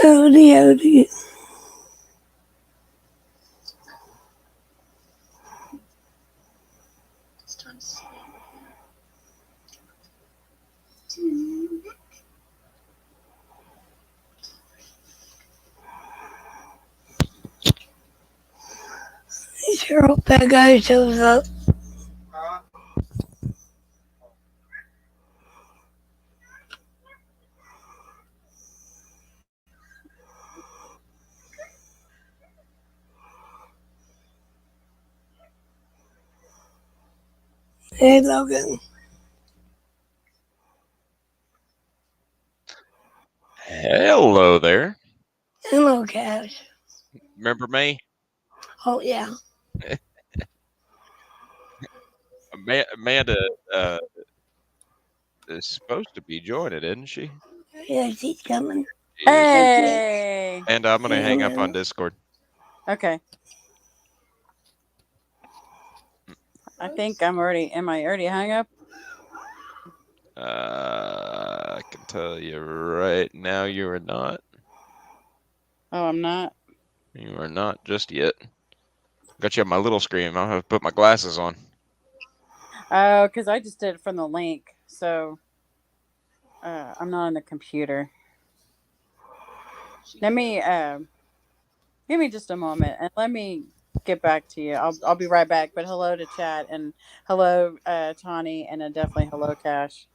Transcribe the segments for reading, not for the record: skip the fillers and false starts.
Howdy, howdy. Sure hope that guy shows up. Hey, Logan. Hello there. Hello, Cash. Remember me? Oh, yeah. Amanda is supposed to be joining, isn't she? Yeah, she's coming. She is. Hey. And I'm going to hang up on Amen. Discord. Okay. I think am I already hung up? I can tell you right now you are not. Oh, I'm not. You are not just yet. Got you on my little screen. I'll have to put my glasses on. Oh, because I just did it from the link. So I'm not on the computer. Let me give me just a moment and let me get back to you. I'll be right back. But hello to chat and hello Tawny and definitely hello Cash.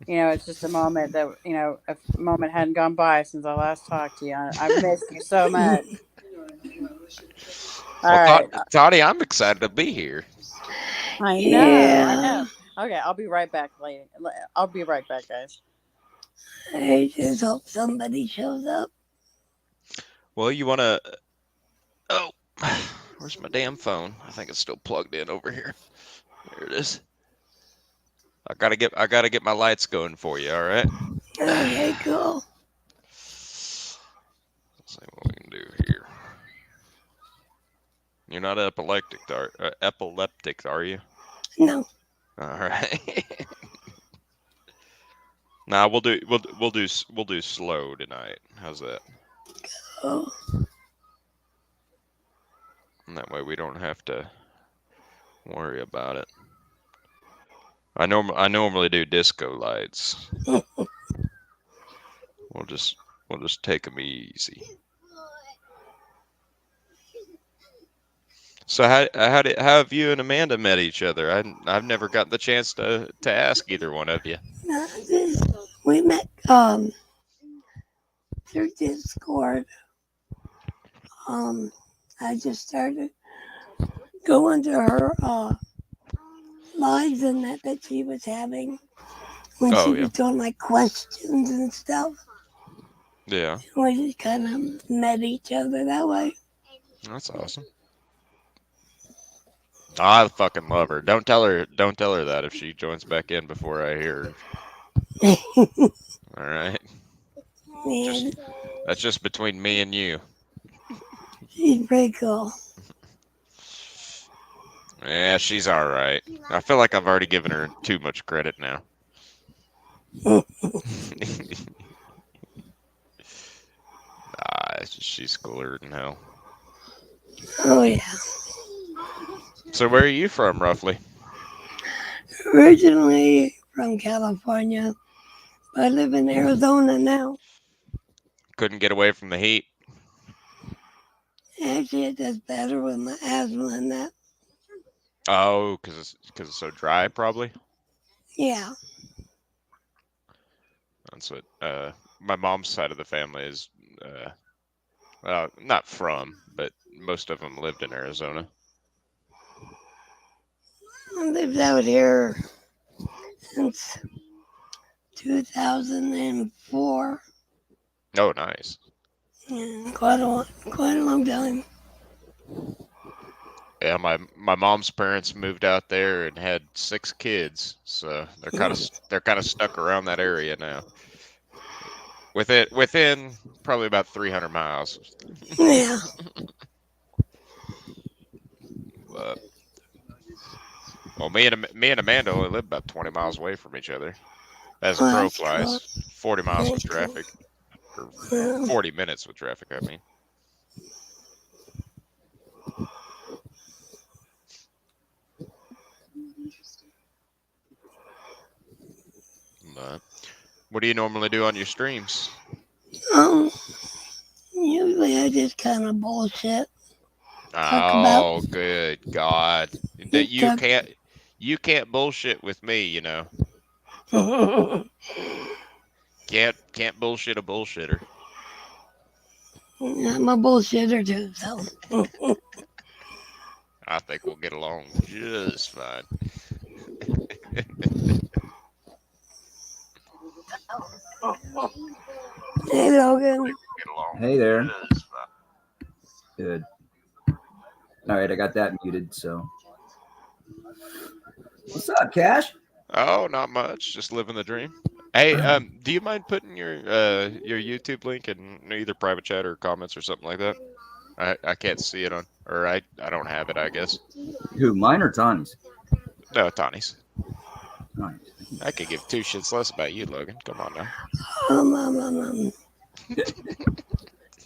You know, it's just a moment that a moment hadn't gone by since I last talked to you. I've missed you so much. All Well, right, Toddy, I'm excited to be here. I know, I Yeah. know. Okay, I'll be right back, lady. I'll be right back, guys. I just hope somebody shows up. Well, you want to... Oh, where's my damn phone? I think it's still plugged in over here. There it is. I gotta get my lights going for you. All right. Okay, cool. Let's see what we can do here. You're not epileptic, are you? No. All right. Nah, we'll do slow tonight. How's that? Oh, And that way we don't have to worry about it. I normally do disco lights. We'll just take them easy. So how have you and Amanda met each other? I've never gotten the chance to ask either one of you. we met through Discord. I just started going to her lives and that she was having when she was doing like questions and stuff. Yeah. We just kind of met each other that way. That's awesome. I fucking love her. Don't tell her that if she joins back in before I hear her. All right. Man, That's just between me and you. she's pretty cool. Yeah, she's all right. I feel like I've already given her too much credit now. She's cooler than hell. Oh yeah. So where are you from, roughly? Originally from California, but I live in Arizona now. Couldn't get away from the heat. Actually, it does better with my asthma and that. Oh, because it's so dry, probably. Yeah. That's what my mom's side of the family is. Not from, but most of them lived in Arizona. I lived out here since 2004. Oh, nice. Yeah, quite a long time. Yeah, my mom's parents moved out there and had 6 kids, so they're kind of stuck around that area now. Within probably about 300 miles. Yeah. But, well, me and Amanda only live about 20 miles away from each other. as a Well, crow that's cool. flies. 40 miles with That's cool. traffic, or Well, 40 minutes with traffic. I mean, but what do you normally do on your streams? usually I just kind of bullshit. Talk about Oh, good God! That you can't bullshit with me. You know, can't bullshit a bullshitter. I'm a bullshitter too, so I think we'll get along just fine. hey Logan. Hey there. Good. All right, I got that muted. So, what's up, Cash? Oh, not much. Just living the dream. Hey, do you mind putting your YouTube link in either private chat or comments or something like that? I can't see it on, or I don't have it. I guess. Who, mine or Tawny's? No, Tawny's. Nice. I could give two shits less about you, Logan. Come on now.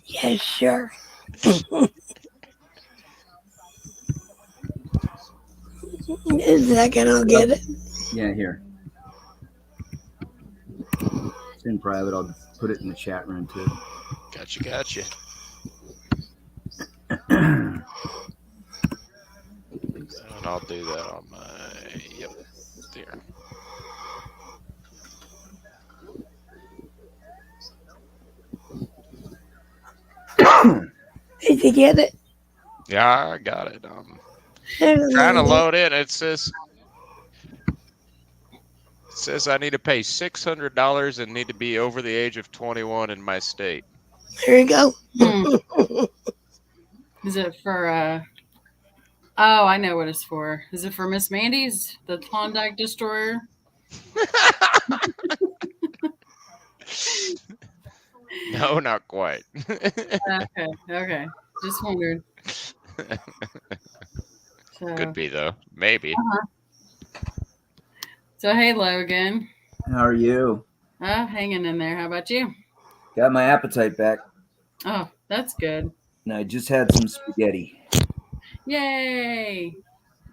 Yeah, sure. In a second, I'll get it. Yeah, here. It's in private. I'll put it in the chat room too. Gotcha. And I'll do that on my there. Did you get it? Yeah, I got it. Trying to load in. It says I need to pay $600 and need to be over the age of 21 in my state. There you go. Is it for oh, I know what it's for. Is it for Miss Mandy's, the Klondike Destroyer? No, not quite. Okay. Just wondered. So, Could be though. Maybe. So hey Logan. How are you? Hanging in there. How about you? Got my appetite back. Oh, that's good. And I just had some spaghetti. Yay!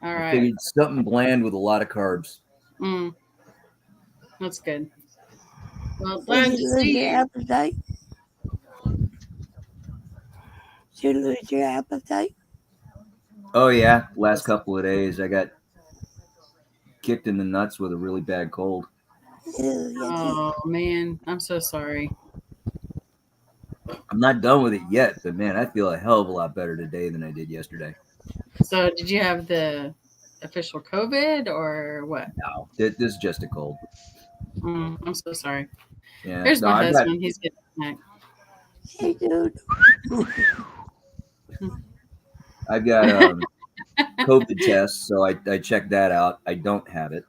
All I right. figured something bland with a lot of carbs. That's good. Well, glad Did to you lose see your you. appetite? Did you lose your appetite? Oh yeah, last couple of days I got kicked in the nuts with a really bad cold. Oh man, I'm so sorry. I'm not done with it yet, but man, I feel a hell of a lot better today than I did yesterday. So, did you have the official COVID or what? No, this is just a cold. I'm so sorry. Yeah, Here's no, my husband. He's getting back. Hey, dude. I've got COVID tests, so I checked that out. I don't have it.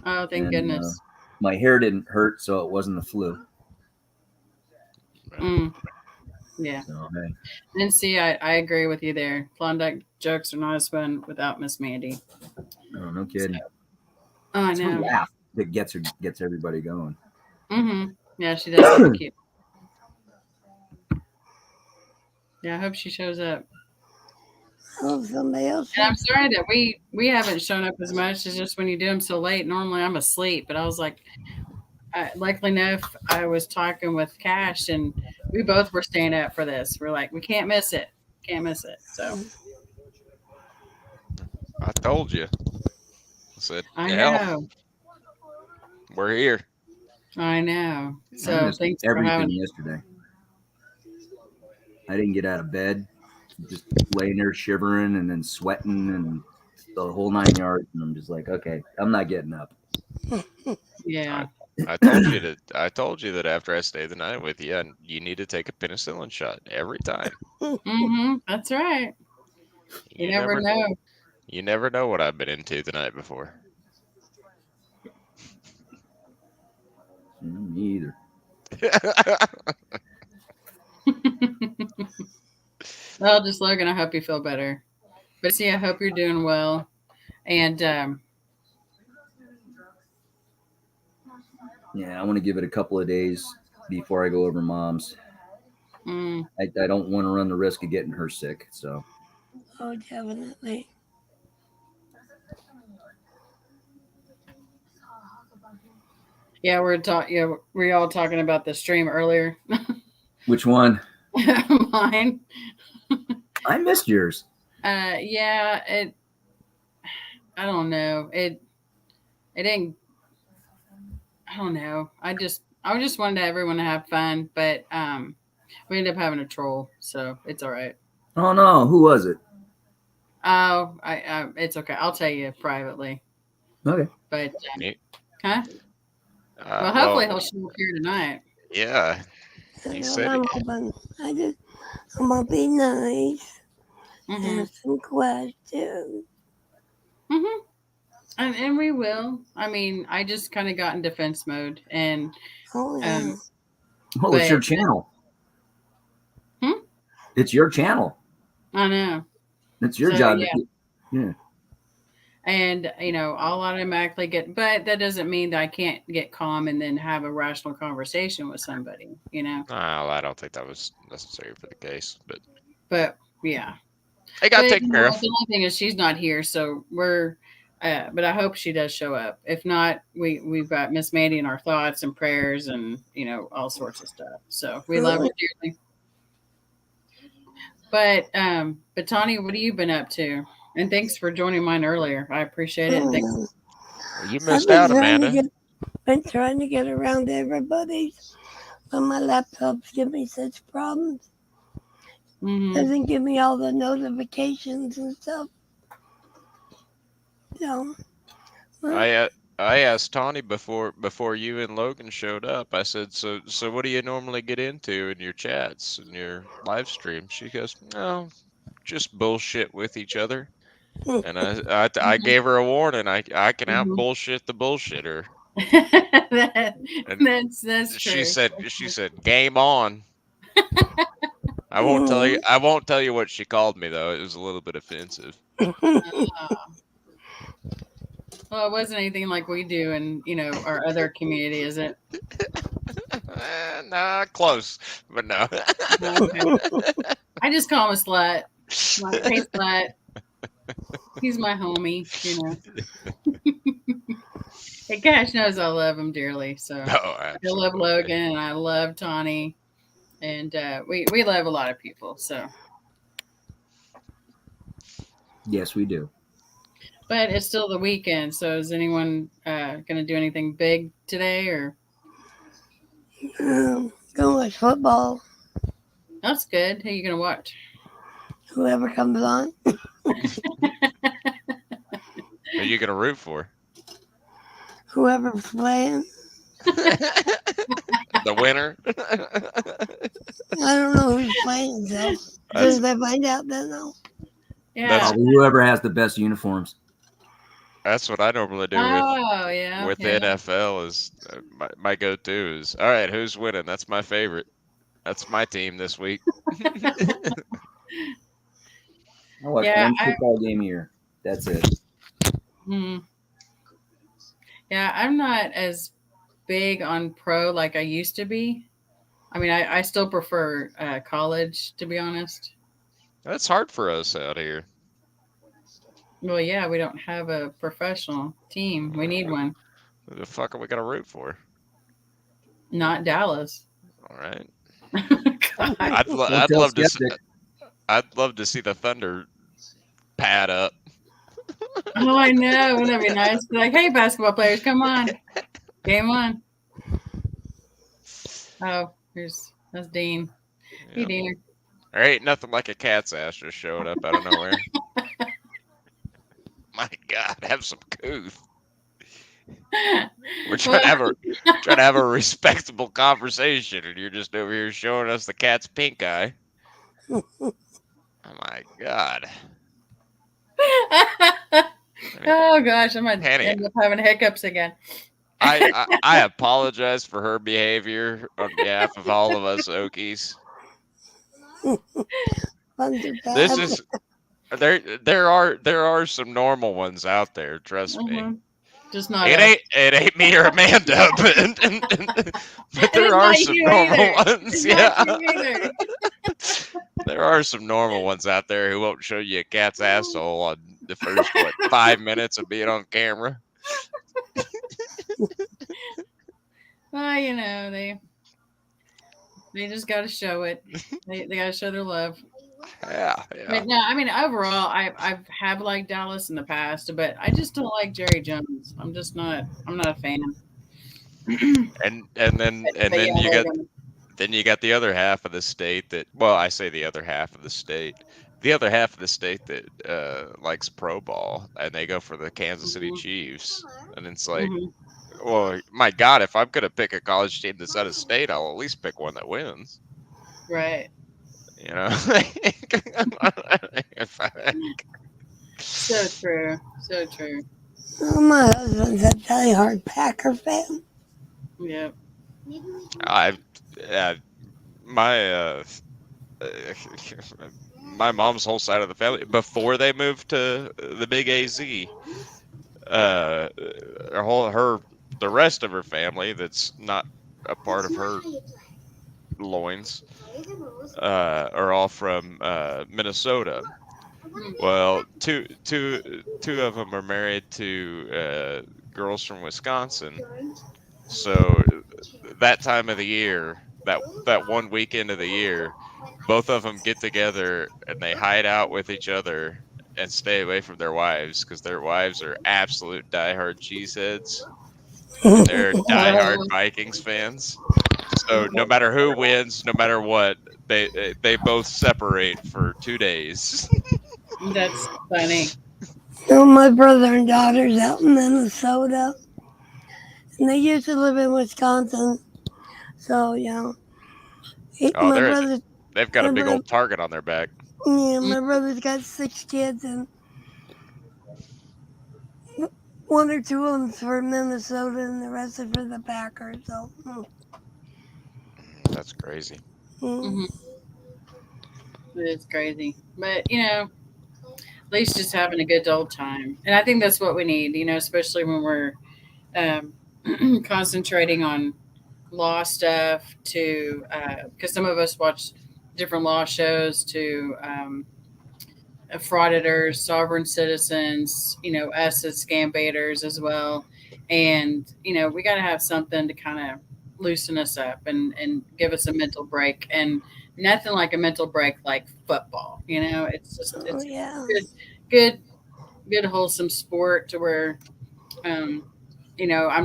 Oh, thank goodness. My hair didn't hurt, so it wasn't the flu. Yeah. So, hey. And see, I agree with you there. Klondike jokes are not as fun without Miss Mandy. Oh, no kidding. Oh, I It's her know. laugh that gets everybody going. Yeah, she does. Have a cute. Yeah, I hope she shows up. Oh, somebody else. And I'm sorry that we haven't shown up as much. It's just when you do them so late. Normally I'm asleep, but I was like, luckily enough, I was talking with Cash, and we both were staying up for this. We're like, we can't miss it. So I told you. I said, I know. We're here. I know. So thanks for everything having yesterday. I didn't get out of bed. Just laying there shivering and then sweating and the whole 9 yards. And I'm just like, okay, I'm not getting up. Yeah. I told you that after I stayed the night with you, you need to take a penicillin shot every time. That's right. You never know. You never know what I've been into the night before. Me either. Well, just Logan, I hope you feel better. But see, I hope you're doing well. And Yeah, I want to give it a couple of days before I go over mom's. Mm. I don't want to run the risk of getting her sick. So Oh, definitely. Yeah, we're all talking about the stream earlier. which one? Mine. I missed yours. Yeah, I don't know. It didn't. I don't know. I just wanted everyone to have fun, but we ended up having a troll, so it's all right. Oh no, who was it? Oh, it's okay. I'll tell you privately. Okay. But Neat. huh? Well, Well, hopefully he'll show up here tonight. yeah. He said I'm it. hoping. I'm gonna be nice. Mm-hmm. Ask some questions. Mm-hmm. And we will. I mean, I just kind of got in defense mode, and Oh yeah. Oh, it's your But- channel. Hmm? It's your channel. I know. It's your So, job. yeah. Yeah. And I'll automatically get, but that doesn't mean that I can't get calm and then have a rational conversation with somebody. Well, I don't think that was necessary for the case, But yeah. it got But, taken care of. The only thing is she's not here, so we're. But I hope she does show up. If not, we've got Miss Mandy in our thoughts and prayers, and all sorts of stuff. So we love her dearly. But Tani, what have you been up to? And thanks for joining mine earlier. I appreciate it. Oh, Thanks. yeah. Well, you I've missed been out, trying to Amanda. been trying to get around to everybody's, but my laptops give me such problems. Mhm. Doesn't give me all the notifications and stuff. So, I asked Tawny before you and Logan showed up. I said, so what do you normally get into in your chats and your live stream? She goes, no, just bullshit with each other. And I gave her a warning. I can out Mhm. bullshit the bullshitter. That's true. She said game on. I won't tell you what she called me though. It was a little bit offensive. Well, it wasn't anything like we do in our other community, is it? Nah, close, but no. Okay. I just call him a slut. Like, hey, slut. He's my homie, Hey, Cash knows I love him dearly, so Oh, I absolutely. love Logan and I love Tawny, and we love a lot of people. So, Yes, we do. but it's still the weekend. So, is anyone going to do anything big today? Or go watch football. that's good. Who are you going to watch? Whoever comes on. Who are you gonna root for? Whoever's playing. The winner. I don't know who's playing, so as soon as I find out, then I'll. Yeah. Probably whoever has the best uniforms. That's what I normally do Oh, yeah. with yeah. NFL. Is my go-to is all right. Who's winning? That's my favorite. That's my team this week. I watch Yeah, one football game a year. That's it. Yeah, I'm not as big on pro like I used to be. I mean, I still prefer college, to be honest. That's hard for us out here. Well, yeah, we don't have a professional team. We need one. Who the fuck are we gonna root for? Not Dallas. All right. God. I'd Don't tell love to. skeptic. I'd love to see the Thunder pad up. Oh, I know. Wouldn't that be nice? Be like, hey, basketball players, come on. Game on. Oh, that's Dean. Hey, Yeah. Dean. There ain't nothing like a cat's ass just showing up out of nowhere. My God, have some couth. We're trying to have a respectable conversation, and you're just over here showing us the cat's pink eye. Oh my God. Oh gosh, I might Penny. end up having hiccups again. I apologize for her behavior on behalf of all of us Okies. This is there are some normal ones out there, trust me. Mhm. Just not It us. ain't me or Amanda, but there It's are not some you normal either. ones. It's Yeah, not you either. there are some normal ones out there who won't show you a cat's asshole on the first 5 minutes of being on camera. Well, you know, they just got to show it. They got to show their love. Yeah. But no, I mean, overall, I have liked Dallas in the past, but I just don't like Jerry Jones. I'm not a fan. And then But yeah, you got Logan. the other half of the state that, well, I say the other half of the state. The other half of the state that likes pro ball, and they go for the Kansas City Mhm. Chiefs. And it's like, Mhm. well, my God, if I'm gonna pick a college team that's out of state, I'll at least pick one that wins. Right. You know. So true. So true. Oh, my husband's a diehard Packer fan. Yep. I, my my mom's whole side of the family before they moved to the big AZ, the rest of her family that's not a part of her loins are all from Minnesota. Well, two of them are married to girls from Wisconsin. So that time of the year, that one weekend of the year, both of them get together and they hide out with each other and stay away from their wives because their wives are absolute diehard cheeseheads and they're diehard Vikings fans. So no matter who wins, no matter what, they both separate for 2 days. That's funny. So my brother and daughter's out in Minnesota, and they used to live in Wisconsin. So Oh, my brother, they've got a big my, old target on their back. yeah, my brother's got 6 kids, and one or two of them's for Minnesota, and the rest are for the Packers. So, That's crazy. Mm-hmm. It's crazy, but at least just having a good old time, and I think that's what we need. Especially when we're concentrating on law stuff to because some of us watch different law shows to frauditors, sovereign citizens, us as scam baiters as well. And, we got to have something to kind of loosen us up and give us a mental break. And nothing like a mental break like football. It's just, it's yeah. good, wholesome sport to where, I'm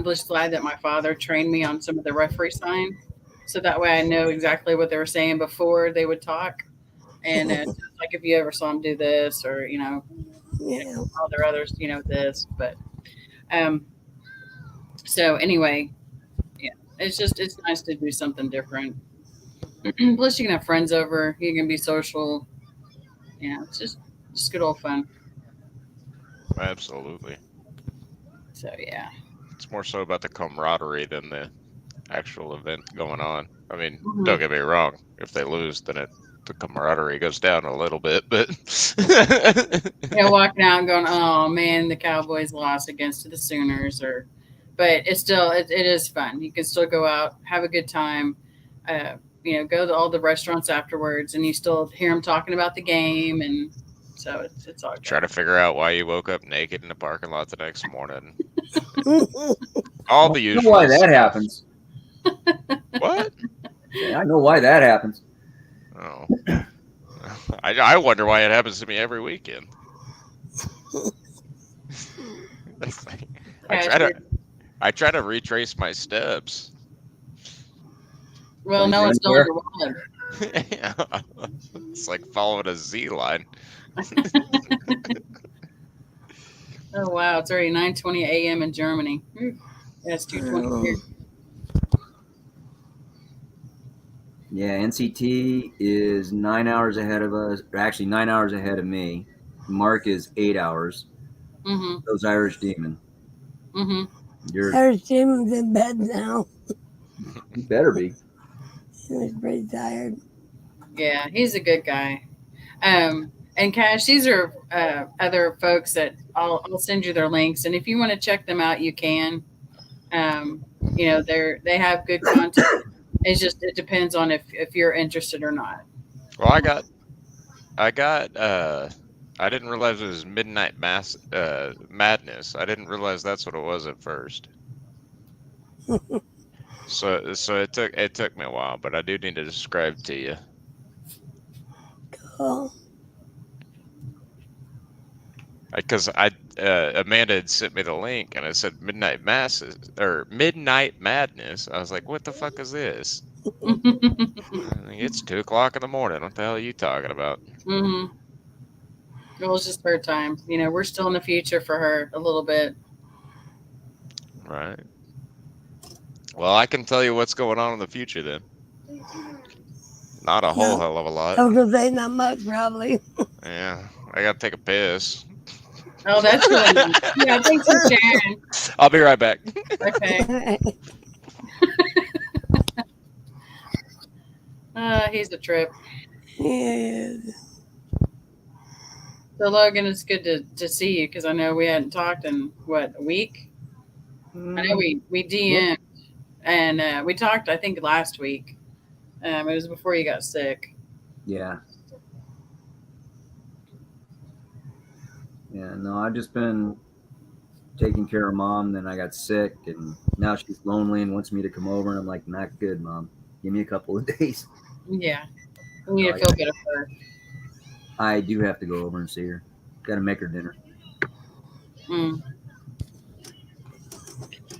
just glad that my father trained me on some of the referee sign. So that way I know exactly what they were saying before they would talk. And like if you ever saw them do this or, Yeah. all their others, this. But so anyway, yeah, it's nice to do something different. Plus you can have friends over, you can be social. It's just good old fun. Absolutely. So yeah. It's more so about the camaraderie than the actual event going on. I mean, Mhm. don't get me wrong. If they lose, then the camaraderie goes down a little bit, but Walking out and going, oh man, the Cowboys lost against the Sooners, but it's still it is fun. You can still go out, have a good time, go to all the restaurants afterwards, and you still hear them talking about the game, and so it's all good. try to figure out why you woke up naked in the parking lot the next morning. All the I know why usuals. that happens. What? Yeah, I know why that happens. Oh. I wonder why it happens to me every weekend. I try to retrace my steps. Well, Like no, it's still where? underwater. It's like following a Z line. Oh wow, it's already 9:20 a.m. in Germany. Yeah, it's 2:20 here. Yeah, NCT is 9 hours ahead of us. Or actually, 9 hours ahead of me. Mark is 8 hours. Mm-hmm. Those Irish Demon. Mm-hmm. Irish Demon's in bed now. You better be. He was pretty tired. Yeah, he's a good guy. And Cash, these are other folks that I'll send you their links, and if you want to check them out, you can. You know, they have good content. It's just it depends on if you're interested or not. Well, I got I didn't realize it was Midnight Madness. I didn't realize that's what it was at first. So it took me a while, but I do need to describe to you. Cool. Because Amanda had sent me the link and it said Midnight Madness. I was like, what the fuck is this? It's 2:00 in the morning. What the hell are you talking about? Mm-hmm. Well, it's just her time. You know, we're still in the future for her a little bit. Right. Well, I can tell you what's going on in the future then. Not a whole No. hell of a lot. I was gonna say not much, probably. Yeah, I gotta take a piss. Oh, that's really nice. Yeah, thanks for sharing. I'll be right back. Okay. He's a trip. Yeah. So Logan, it's good to see you because I know we hadn't talked in what, a week. I know we DM'd and we talked I think last week. It was before you got sick. Yeah. Yeah, no, I've just been taking care of Mom. Then I got sick, and now she's lonely and wants me to come over. And I'm like, not good, Mom. Give me a couple of days. Yeah. We need to feel better for her. I do have to go over and see her. Got to make her dinner. Mm.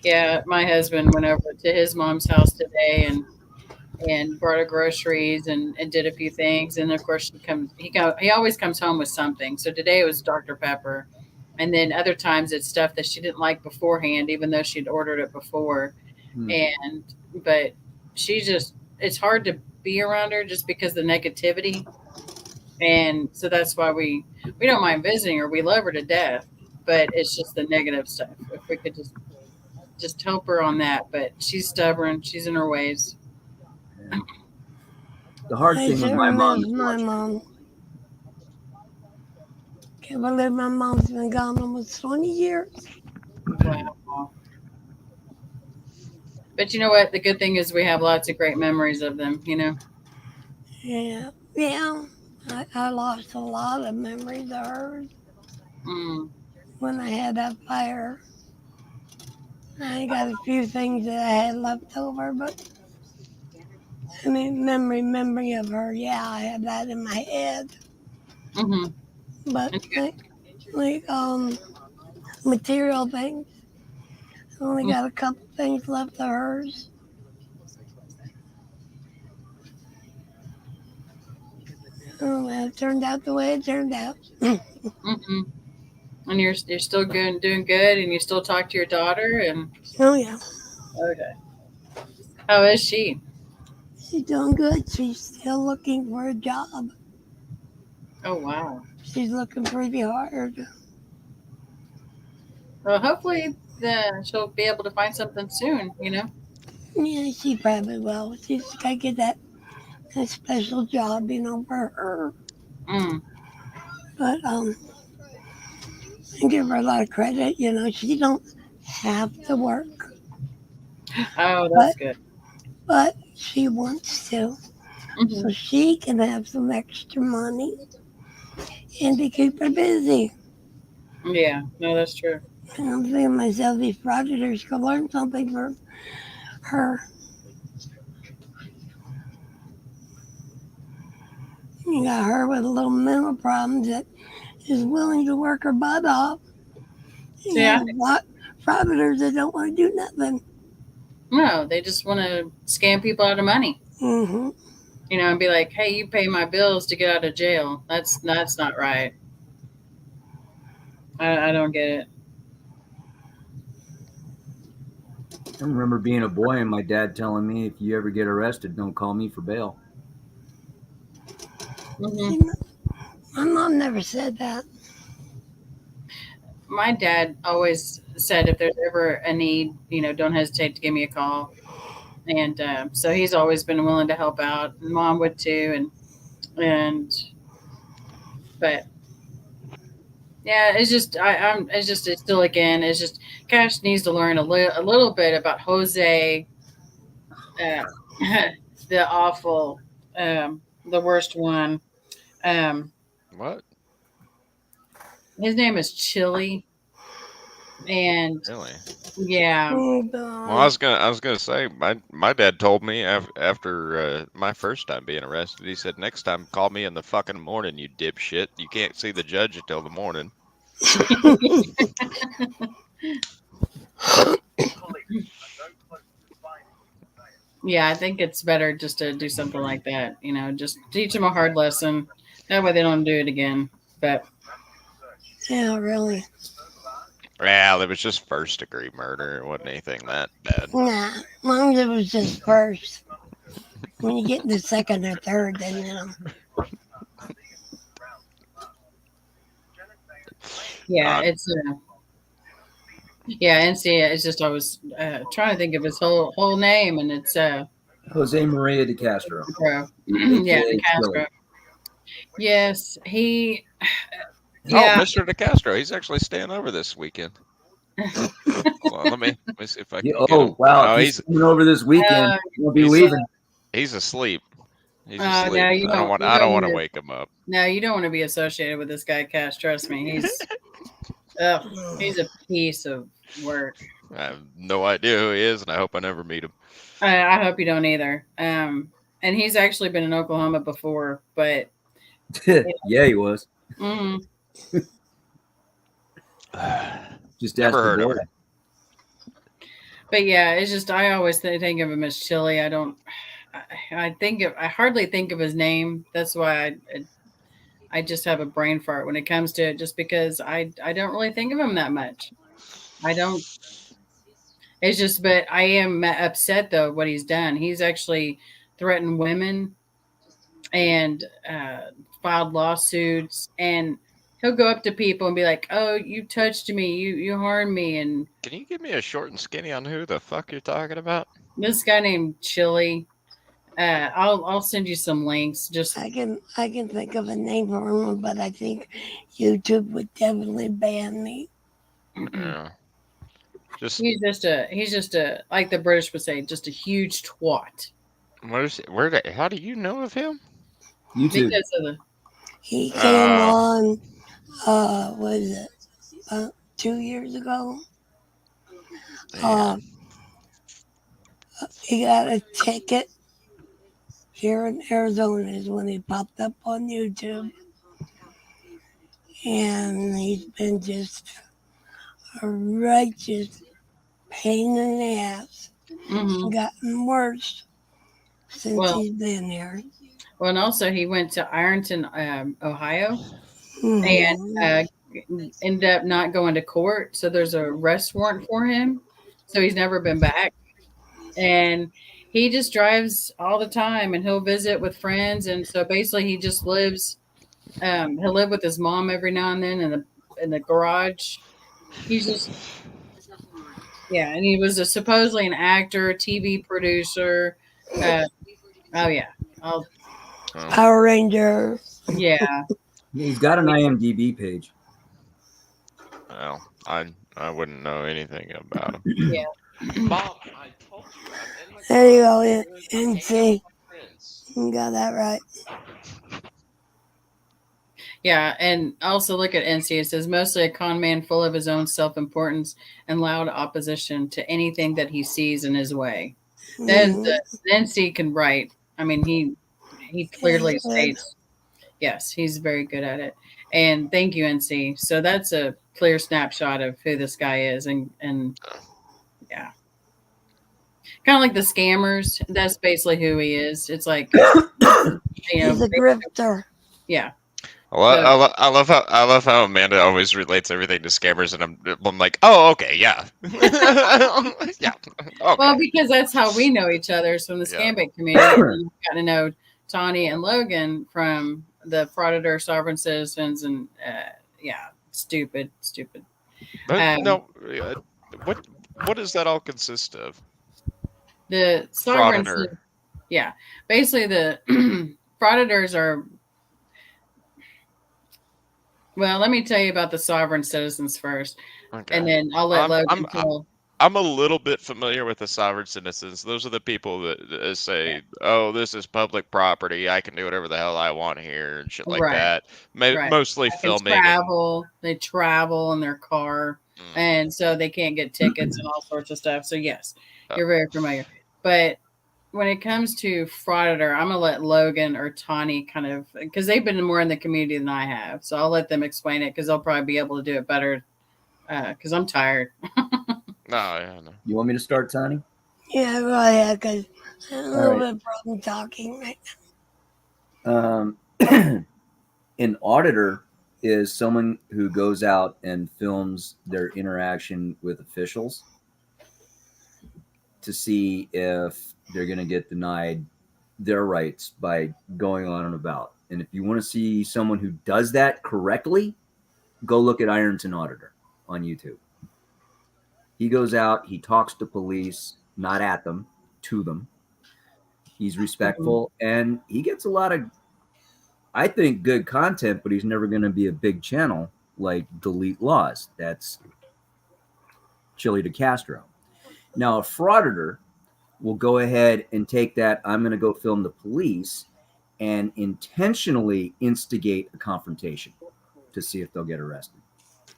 Yeah, my husband went over to his mom's house today and brought her groceries and did a few things. And of course, he always comes home with something. So today it was Dr. Pepper, and then other times it's stuff that she didn't like beforehand, even though she'd ordered it before. But she just, it's hard to be around her just because of the negativity. And so that's why we don't mind visiting her. We love her to death, but it's just the negative stuff. If we could just help her on that, but she's stubborn. She's in her ways. Yeah. The hard I thing with sure my mom miss is my watching. mom. Can't believe my mom's been gone almost 20 years. Wow. But you know what? The good thing is we have lots of great memories of them, you know? Yeah. Yeah. I lost a lot of memories of hers when I had that fire. I got a few things that I had left over, but I mean, memory of her. Yeah, I have that in my head. Mm-hmm. But like material things, I only got a couple things left of hers. Oh, well, it turned out the way it turned out. Mm-hmm. And you're still good, doing good, and you still talk to your daughter, and Oh yeah, okay. How is she? she's doing good. She's still looking for a job. Oh wow. She's looking pretty hard. Well, hopefully she'll be able to find something soon. You know. Yeah, she probably will. She's got to get that special job, for her. But I give her a lot of credit. She don't have to work, Oh, that's good. but she wants to, so she can have some extra money and to keep her busy. Yeah, no, that's true. And I'm thinking to myself, these fraudsters could learn something from her. You got her with a little mental problems that is willing to work her butt off. Yeah. Fraudsters that don't want to do nothing. No, they just want to scam people out of money. Mm-hmm. And be like, "Hey, you pay my bills to get out of jail." That's not right. I don't get it. I remember being a boy and my dad telling me, if you ever get arrested, don't call me for bail. My mom never said that. My dad always said, if there's ever a need, don't hesitate to give me a call. And so he's always been willing to help out. And Mom would too. And But yeah, it's just it's still again. It's just Cash needs to learn a little bit about Jose, uh, the awful, the worst one. Um, What? his name is Chili, and Really? yeah, Oh Well, I God. was gonna say my dad told me after my first time being arrested. He said, "Next time, call me in the fucking morning, you dipshit. You can't see the judge until the morning." yeah. I think it's better just to do something like that. You know, just teach them a hard lesson. That way they don't do it again. But Yeah, really. Well, it was just first degree murder. It wasn't anything that bad. Nah, as long as it was just first. When you get the second or third, then you know. yeah, Uh, it's yeah, NC. It's just I was trying to think of his whole name, and it's Jose Maria de Castro, Castro. Yeah, aka the Castro. Chili. Yes, he. oh, Yeah, Mr. DeCastro, he's actually staying over this weekend. Well, let me see if I can Yeah, get him. oh wow! Oh, If he's coming over this weekend, he'll be he's- leaving. he's asleep. He's no, asleep. you I don't want. you I don't want wanna- to wake him up. No, you don't want to be associated with this guy, Cash. Trust me, he's a piece of work. I have no idea who he is, and I hope I never meet him. I hope you don't either. And he's actually been in Oklahoma before, but Yeah, he was. mm, Just Never ask the heard of boy. him. but yeah, it's just I always think of him as Chili. I don't. I hardly think of his name. That's why I just have a brain fart when it comes to it, just because I don't really think of him that much. I don't. It's just, but I am upset though what he's done. He's actually threatened women and filed lawsuits, and he'll go up to people and be like, "Oh, you touched me, you harmed me," and Can you give me a short and skinny on who the fuck you're talking about? this guy named Chili. I'll send you some links. Just I can think of a name for him, but I think YouTube would definitely ban me. Yeah. Just he's just a like the British would say, just a huge twat. how do you know of him? YouTube. Because of the He came on, what is it, 2 years ago? He got a ticket here in Arizona is when he popped up on YouTube. And he's been just a righteous pain in the ass. Mhm. Gotten worse since Well- he's been here. Well, and also he went to Ironton, Ohio, Mhm. and ended up not going to court. So there's a arrest warrant for him. So he's never been back. And he just drives all the time, and he'll visit with friends. And so basically, he just lives. He'll live with his mom every now and then in the garage. He's just yeah, and he was supposedly an actor, TV producer. Oh yeah, oh Power Ranger. yeah. He's got an IMDb page. Well, I wouldn't know anything about him. Yeah. Mom, I told you. There you go, NC. You got that right. Yeah, and also look at NC. It says mostly a con man full of his own self-importance and loud opposition to anything that he sees in his way. Then the NC can write. I mean, he clearly He's good. states, yes, he's very good at it. And thank you, NC. So that's a clear snapshot of who this guy is, and yeah, kind of like the scammers. That's basically who he is. It's like He's a grifter. yeah. I love how Amanda always relates everything to scammers, and I'm like, oh, okay, yeah, yeah. Okay. Well, because that's how we know each other. So in the Yeah. Scambit community, we got to know Tawny and Logan from the Frauditor Sovereign Citizens, and yeah, stupid. But no, what does that all consist of? The sovereign, Frauditor. yeah, basically the frauditors are Well, let me tell you about the sovereign citizens first, Okay. and then I'll let Logan tell. I'm a little bit familiar with the sovereign citizens. Those are the people that say, "Oh, this is public property. I can do whatever the hell I want here," and shit like Right. that. Right. Mostly They can filming travel. They travel in their car, and and so they can't get tickets and all sorts of stuff. So yes, Oh. you're very familiar. But when it comes to Frauditor, I'm gonna let Logan or Tawny kind of, because they've been more in the community than I have. So I'll let them explain it because they'll probably be able to do it better. Because I'm tired. No, yeah, no. You want me to start, Tony? Yeah, go ahead, because I have a little right. bit of problem talking right An auditor is someone who goes out and films their interaction with officials to see if they're going to get denied their rights by going on and about. And if you want to see someone who does that correctly, go look at Ironton Auditor on YouTube. He goes out, he talks to police, not at them, to them. He's respectful, and he gets a lot of, I think, good content, but he's never going to be a big channel like Delete Laws. That's Chili DeCastro. Now, a frauditor will go ahead and take that, I'm going to go film the police, and intentionally instigate a confrontation to see if they'll get arrested.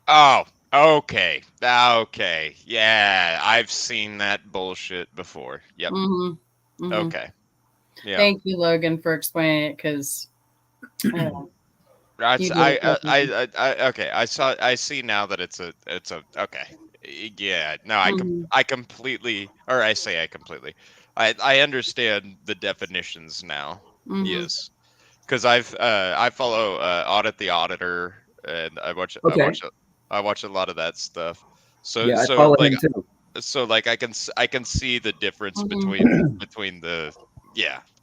Oh, okay. Okay. Yeah, I've seen that bullshit before. Yep. Mm-hmm. Mm-hmm. Okay. Yeah. Thank you, Logan, for explaining it, because okay. I see now that it's a okay. Yeah, no, I completely, or I say I completely, I understand the definitions now. Mm-hmm. Yes, because I follow Audit the Auditor, and I watch a lot of that stuff. So yeah, I follow like him too. So like I can see the difference Mm-hmm. between the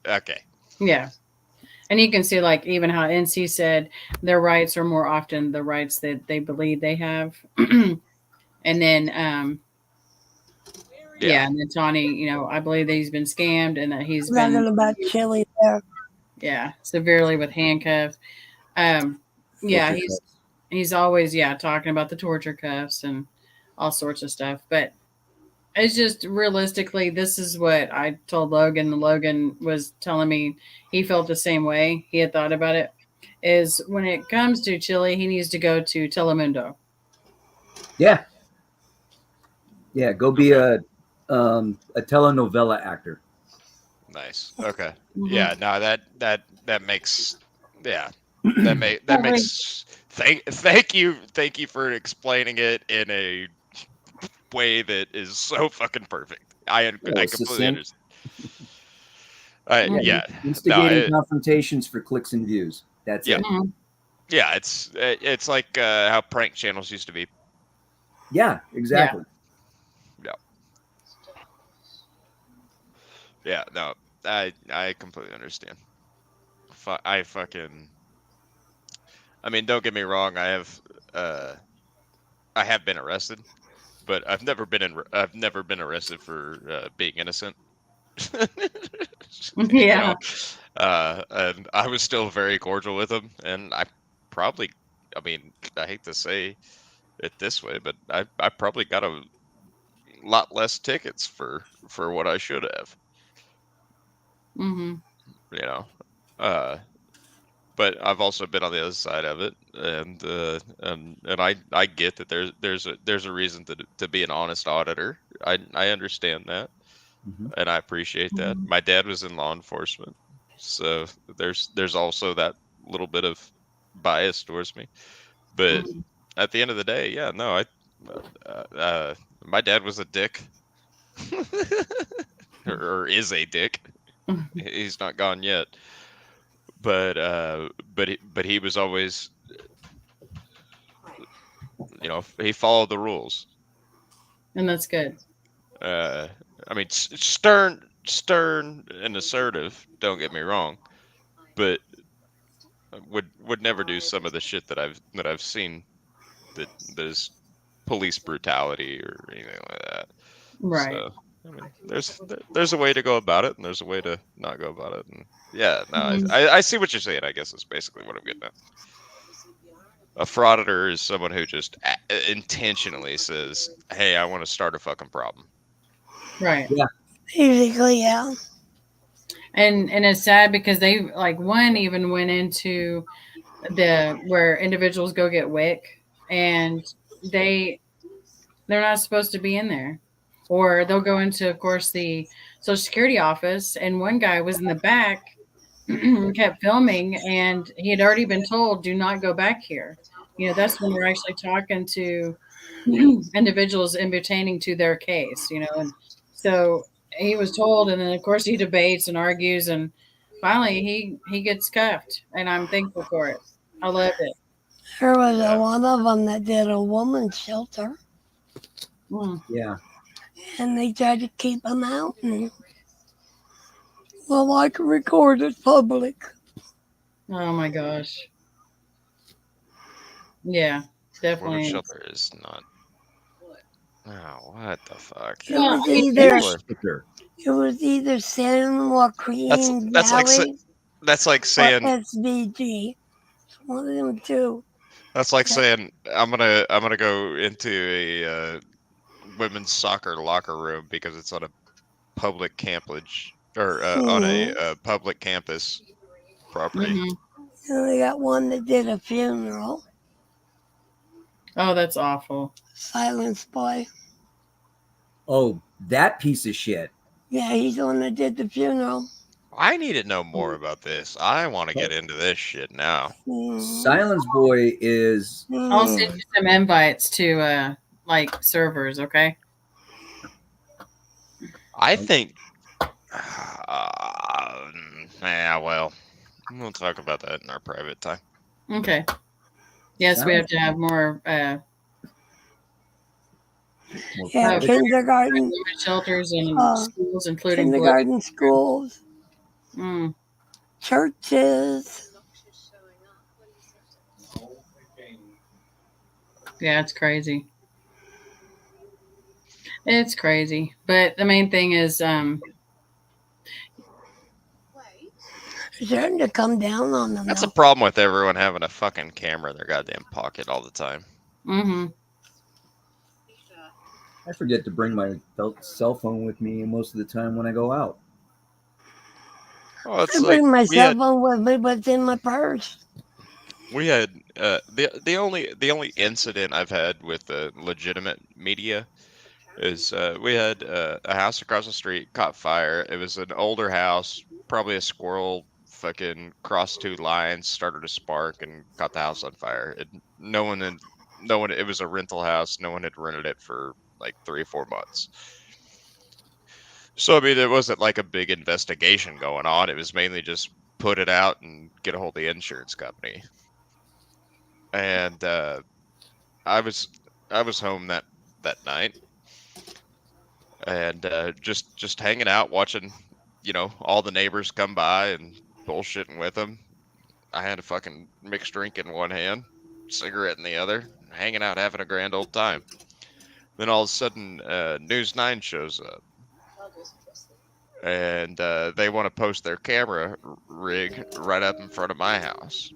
okay. Yeah. And you can see, like, even how NC said their rights are more often the rights that they believe they have. And then, and then Tawny, I believe that he's been scammed and that he's now. been Talking about Chili there. severely with handcuffs. He's always talking about the torture cuffs and all sorts of stuff. But it's just realistically, this is what I told Logan. Logan was telling me he felt the same way. He had thought about it. Is when it comes to Chili, he needs to go to Telemundo. Yeah. Yeah, go be a telenovela actor. Nice. Okay. Mm-hmm. Yeah. No, that makes that makes thank you for explaining it in a way that is so fucking perfect. I completely understand. Instigating confrontations for clicks and views. That's it. Mm-hmm. Yeah, it's like how prank channels used to be. Yeah, exactly. Yeah, no, I completely understand. I mean, don't get me wrong. I have been arrested, but I've never been arrested for being innocent. Yeah. And I was still very cordial with him, and I mean, I hate to say it this way, but I probably got a lot less tickets for what I should have. Mm-hmm. But I've also been on the other side of it, and I get that there's a reason to be an honest auditor. I understand that, and I appreciate that. Mm-hmm. My dad was in law enforcement, so there's also that little bit of bias towards me. But at the end of the day, yeah, no, my dad was a dick, or is a dick. He's not gone yet. But he was always, he followed the rules, and that's good. I mean, stern and assertive. Don't get me wrong, but would never do some of the shit that I've seen that is police brutality or anything like that. Right. So, I mean, there's a way to go about it, and there's a way to not go about it. And yeah, no, I see what you're saying. I guess is basically what I'm getting A frauditor is someone who just intentionally says, "Hey, I want to start a fucking problem." Right. Basically, yeah. And it's sad because they like one even went into the where individuals go get WIC and they're not supposed to be in there. Or they'll go into, of course, the Social Security office, and one guy was in the back, kept filming, and he had already been told, "Do not go back here." You know, that's when we're actually talking to individuals and pertaining to their case. You know, and so he was told, and then of course he debates and argues, and finally he gets cuffed, and I'm thankful for it. I love it. There was Yeah. one of them that did a woman's shelter, Mm. Yeah. and they tried to keep him out. And, well, I can record it public. Oh my gosh. Yeah, Women's definitely. shelter is not. Oh, what the fuck? It Well, was I mean, either Sticker. it was either San Joaquin That's like Valley that's like or saying SVG. It's one of them two. that's like Yeah. saying I'm gonna go into a women's soccer locker room because it's on a public campus or on a public campus property. mhm. And they got one that did a funeral. Oh, that's awful. Silence Boy. Oh, that piece of shit. Yeah, he's the one that did the funeral. I need to know more about this. I want to get into this shit now. Silence Boy is I'll send you some invites to like servers, okay? I think. Yeah, well, we'll talk about that in our private time. Okay. Yes, we have to have more Yeah, Uh, kindergarten, shelters and schools, including kindergarten schools, Mm. churches. Yeah, it's crazy. It's crazy. But the main thing is They're starting to come down on them. That's now. a problem with everyone having a fucking camera in their goddamn pocket all the time. mm-hmm. I forget to bring my cell phone with me most of the time when I go out. Well, it's I like bring my we cell had, phone with me, but it's in my purse. we had the only incident I've had with the legitimate media is we had a house across the street caught fire. It was an older house, probably a squirrel fucking crossed two lines, started a spark, and caught the house on fire. No one. It was a rental house. No one had rented it for like 3 or 4 months. So I mean, there wasn't like a big investigation going on. It was mainly just put it out and get a hold of the insurance company. And I was home that night, and just hanging out, watching, all the neighbors come by and bullshitting with them. I had a fucking mixed drink in one hand, cigarette in the other, hanging out, having a grand old time. Then all of a sudden, News 9 shows up, and they want to post their camera rig right up in front of my house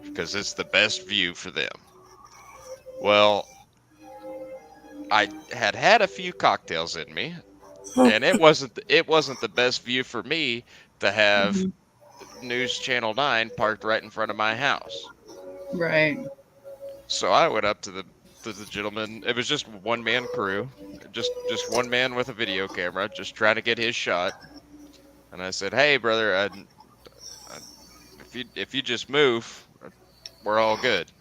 because it's the best view for them. Well, I had a few cocktails in me, and it wasn't the best view for me to have News Channel 9 parked right in front of my house. Right. So I went up to the gentleman. It was just one man crew, just one man with a video camera, just trying to get his shot. And I said, "Hey, brother, if you just move, we're all good."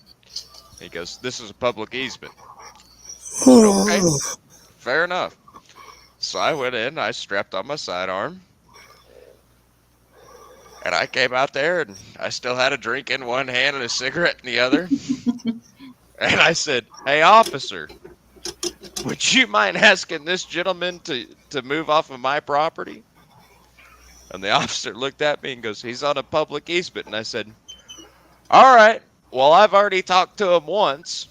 He goes, "This is a public easement." I said, "Okay, fair enough." So I went in, I strapped on my sidearm, and I came out there, and I still had a drink in one hand and a cigarette in the other. And I said, "Hey, officer, would you mind asking this gentleman to move off of my property?" And the officer looked at me and goes, "He's on a public easement." And I said, "All right, well, I've already talked to him once."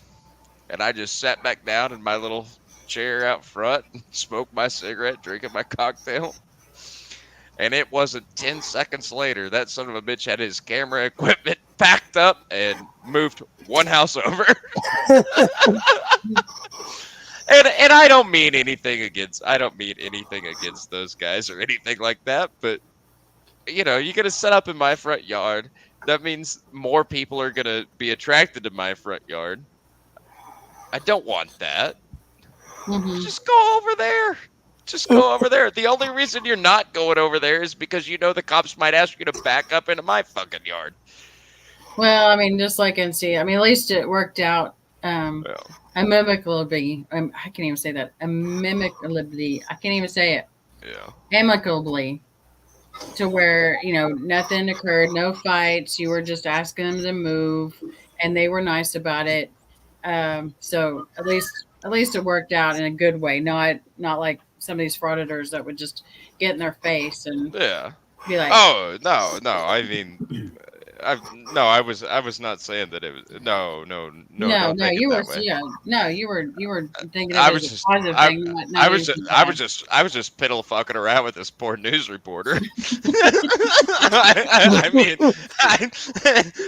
And I just sat back down in my little chair out front and smoked my cigarette, drinking my cocktail. And it wasn't 10 seconds later, that son of a bitch had his camera equipment packed up and moved one house over. And I don't mean anything against those guys or anything like that, but you're gonna set up in my front yard. That means more people are gonna be attracted to my front yard. I don't want that. Just go over there. Just go over there. The only reason you're not going over there is because the cops might ask you to back up into my fucking yard. Well, I mean, just like NC, I mean, at least it worked out. Yeah. Amicably. I can't even say that. Amicably. I can't even say it. Yeah. Amicably. To where, nothing occurred, no fights. You were just asking them to move, and they were nice about it. So at least it worked out in a good way. Not like some of these frauditors that would just get in their face and be like, "Oh, no. I mean, I was not saying that it was no. You were thinking of it as a positive thing. I was just piddle fucking around with this poor news reporter. I mean,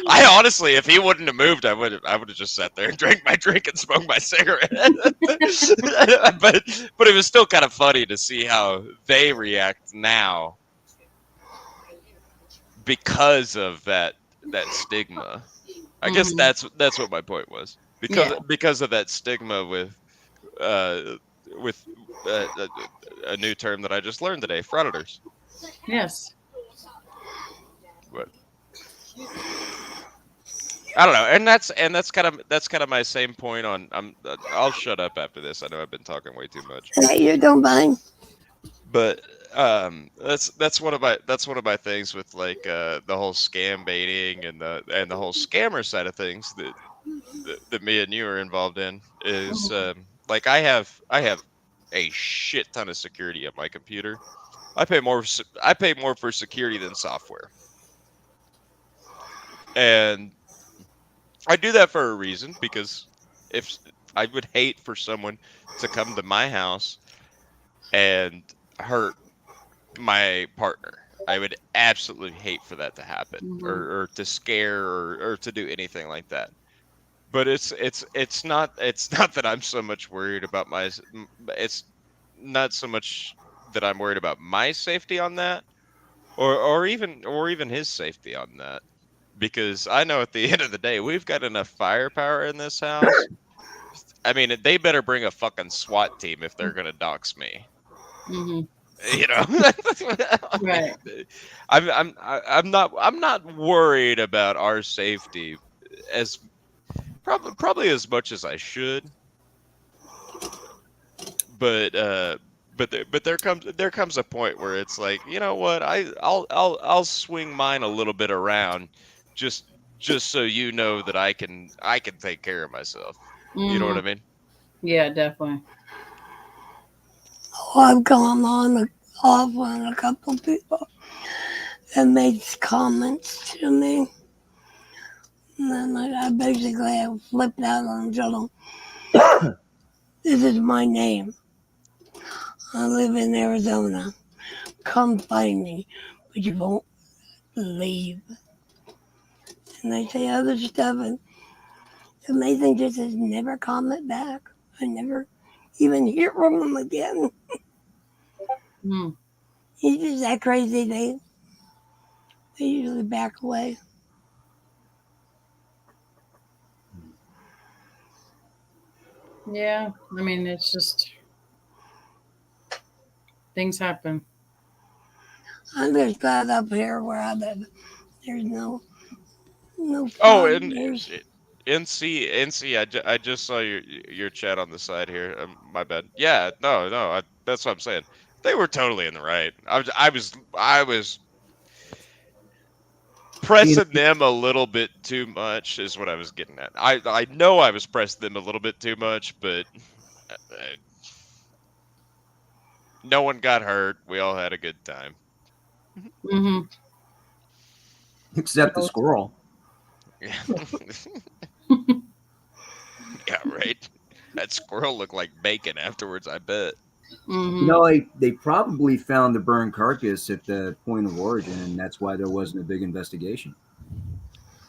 I honestly, if he wouldn't have moved, I would have just sat there and drank my drink and smoked my cigarette. but it was still kind of funny to see how they react now because of that stigma. I guess that's what my point was. Because of that stigma with a new term that I just learned today, frauditors. Yes. But I don't know, and that's kind of my same point on. I'll shut up after this. I know I've been talking way too much. Hey, you don't mind. But that's one of my things with like the whole scam baiting and the whole scammer side of things that me and you are involved in is like I have a shit ton of security at my computer. I pay more for security than software, and I do that for a reason, because if I would hate for someone to come to my house and hurt my partner. I would absolutely hate for that to happen, or to scare, or to do anything like that. But it's not that I'm so much worried about it's not so much that I'm worried about my safety on that, or even his safety on that, because I know at the end of the day we've got enough firepower in this house. I mean, they better bring a fucking SWAT team if they're gonna dox me. Right. I'm not worried about our safety as probably as much as I should, but there comes a point where it's like, you know what, I'll swing mine a little bit around just so you know that I can take care of myself. You know what I mean? Yeah, definitely. Oh, I've gone off on a couple people that made comments to me. And then I basically flipped out on them. This is my name. I live in Arizona. Come find me, but you won't leave. And they say other stuff, and it's amazing just to never comment back. I never even hear from them again. He's just that crazy. They usually back away. Yeah, I mean, it's just things happen. I'm just glad up here where I live, there's no. Oh, and NC, I just saw your chat on the side here. My bad. Yeah, no, that's what I'm saying. They were totally in the right. I was pressing them a little bit too much, is what I was getting at. I know I was pressing them a little bit too much, but no one got hurt. We all had a good time. Except the squirrel. Yeah. Yeah, right. That squirrel looked like bacon afterwards, I bet. No, they probably found the burned carcass at the point of origin, and that's why there wasn't a big investigation.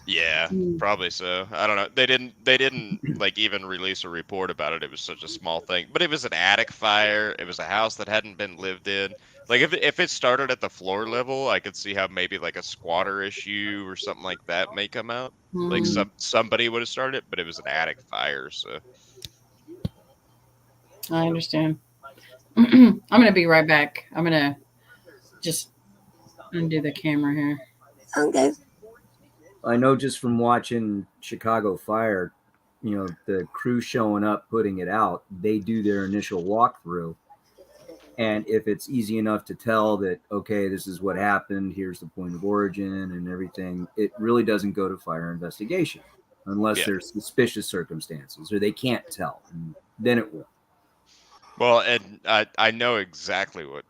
Yeah, Mm. probably so. I don't know. They didn't like even release a report about it. It was such a small thing. But it was an attic fire. It was a house that hadn't been lived in. Like if it started at the floor level, I could see how maybe like a squatter issue or something like that may come out. Like Mhm. somebody would have started it, but it was an attic fire, so I understand. I'm gonna be right back. I'm gonna just undo the camera here. Okay. I know just from watching Chicago Fire, the crew showing up, putting it out, they do their initial walkthrough. And if it's easy enough to tell that, okay, this is what happened, here's the point of origin and everything, it really doesn't go to fire investigation unless yeah. there's suspicious circumstances or they can't tell. And then it will. Well, and I know exactly what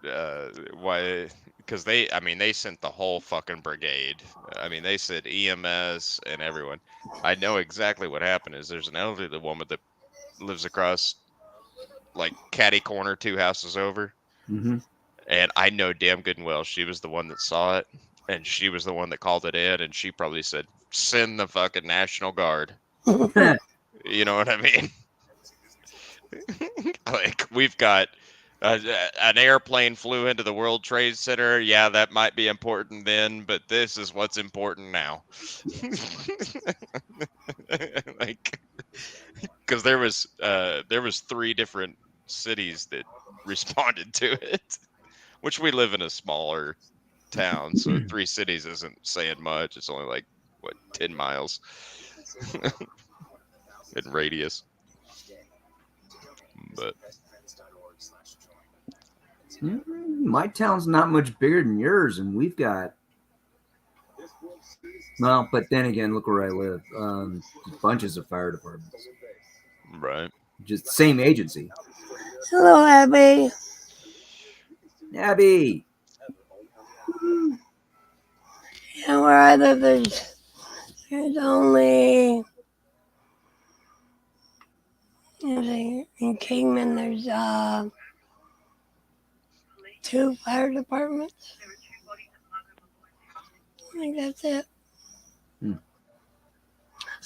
why, because they sent the whole fucking brigade. I mean they sent EMS and everyone. I know exactly what happened. Is there's an elderly woman that lives across like catty corner 2 houses over, Mm-hmm. and I know damn good and well she was the one that saw it, and she was the one that called it in, and she probably said send the fucking National Guard. You know what I mean? Like we've got an airplane flew into the World Trade Center. Yeah, that might be important then, but this is what's important now. Like, because there was 3 different cities that responded to it, which we live in a smaller town, so 3 cities isn't saying much. It's only like what 10 miles in radius, but. My town's not much bigger than yours, and we've got. Well, but then again, look where I live. Bunches of fire departments. Right. Just same agency. Hello, Abby. Abby. Yeah, where I live, there's only in Kingman. There's 2 fire departments. I think that's it.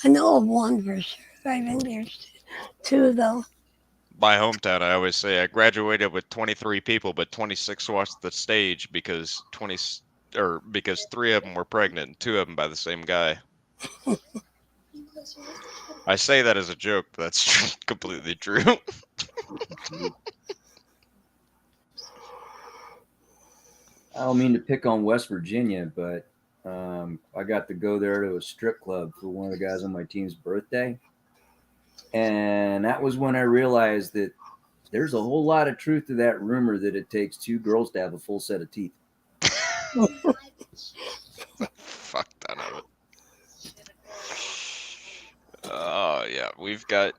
I know of 1 for sure. I think there's 2 though. My hometown, I always say I graduated with 23 people, but 26 watched the stage because 3 of them were pregnant and 2 of them by the same guy. I say that as a joke, but that's completely true. I don't mean to pick on West Virginia, but I got to go there to a strip club for one of the guys on my team's birthday. And that was when I realized that there's a whole lot of truth to that rumor that it takes 2 girls to have a full set of teeth. Fuck ton of it. Oh yeah, we've got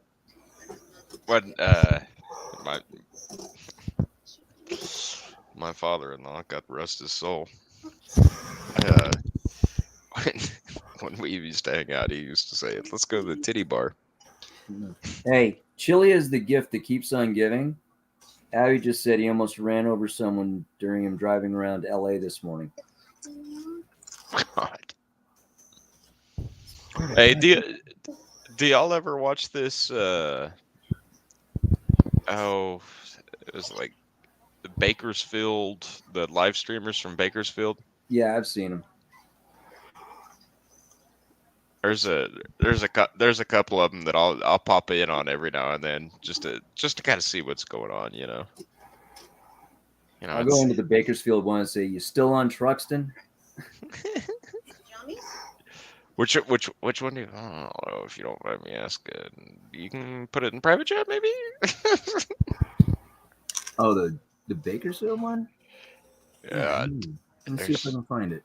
my father-in-law, God rest his soul. When we used to hang out, he used to say, "Let's go to the titty bar." Hey, chili is the gift that keeps on giving. Abby just said he almost ran over someone during him driving around LA this morning. God. Hey, do y'all ever watch this? It was like the Bakersfield, the live streamers from Bakersfield. Yeah, I've seen him. There's a couple of them that I'll pop in on every now and then just to kind of see what's going on, you know. I'll go into the Bakersfield one and say, "You still on Truxton?" Which one do you? I don't know if you don't mind me asking. You can put it in private chat, maybe. Oh, the Bakersfield one. Yeah. Let's see if I can find it.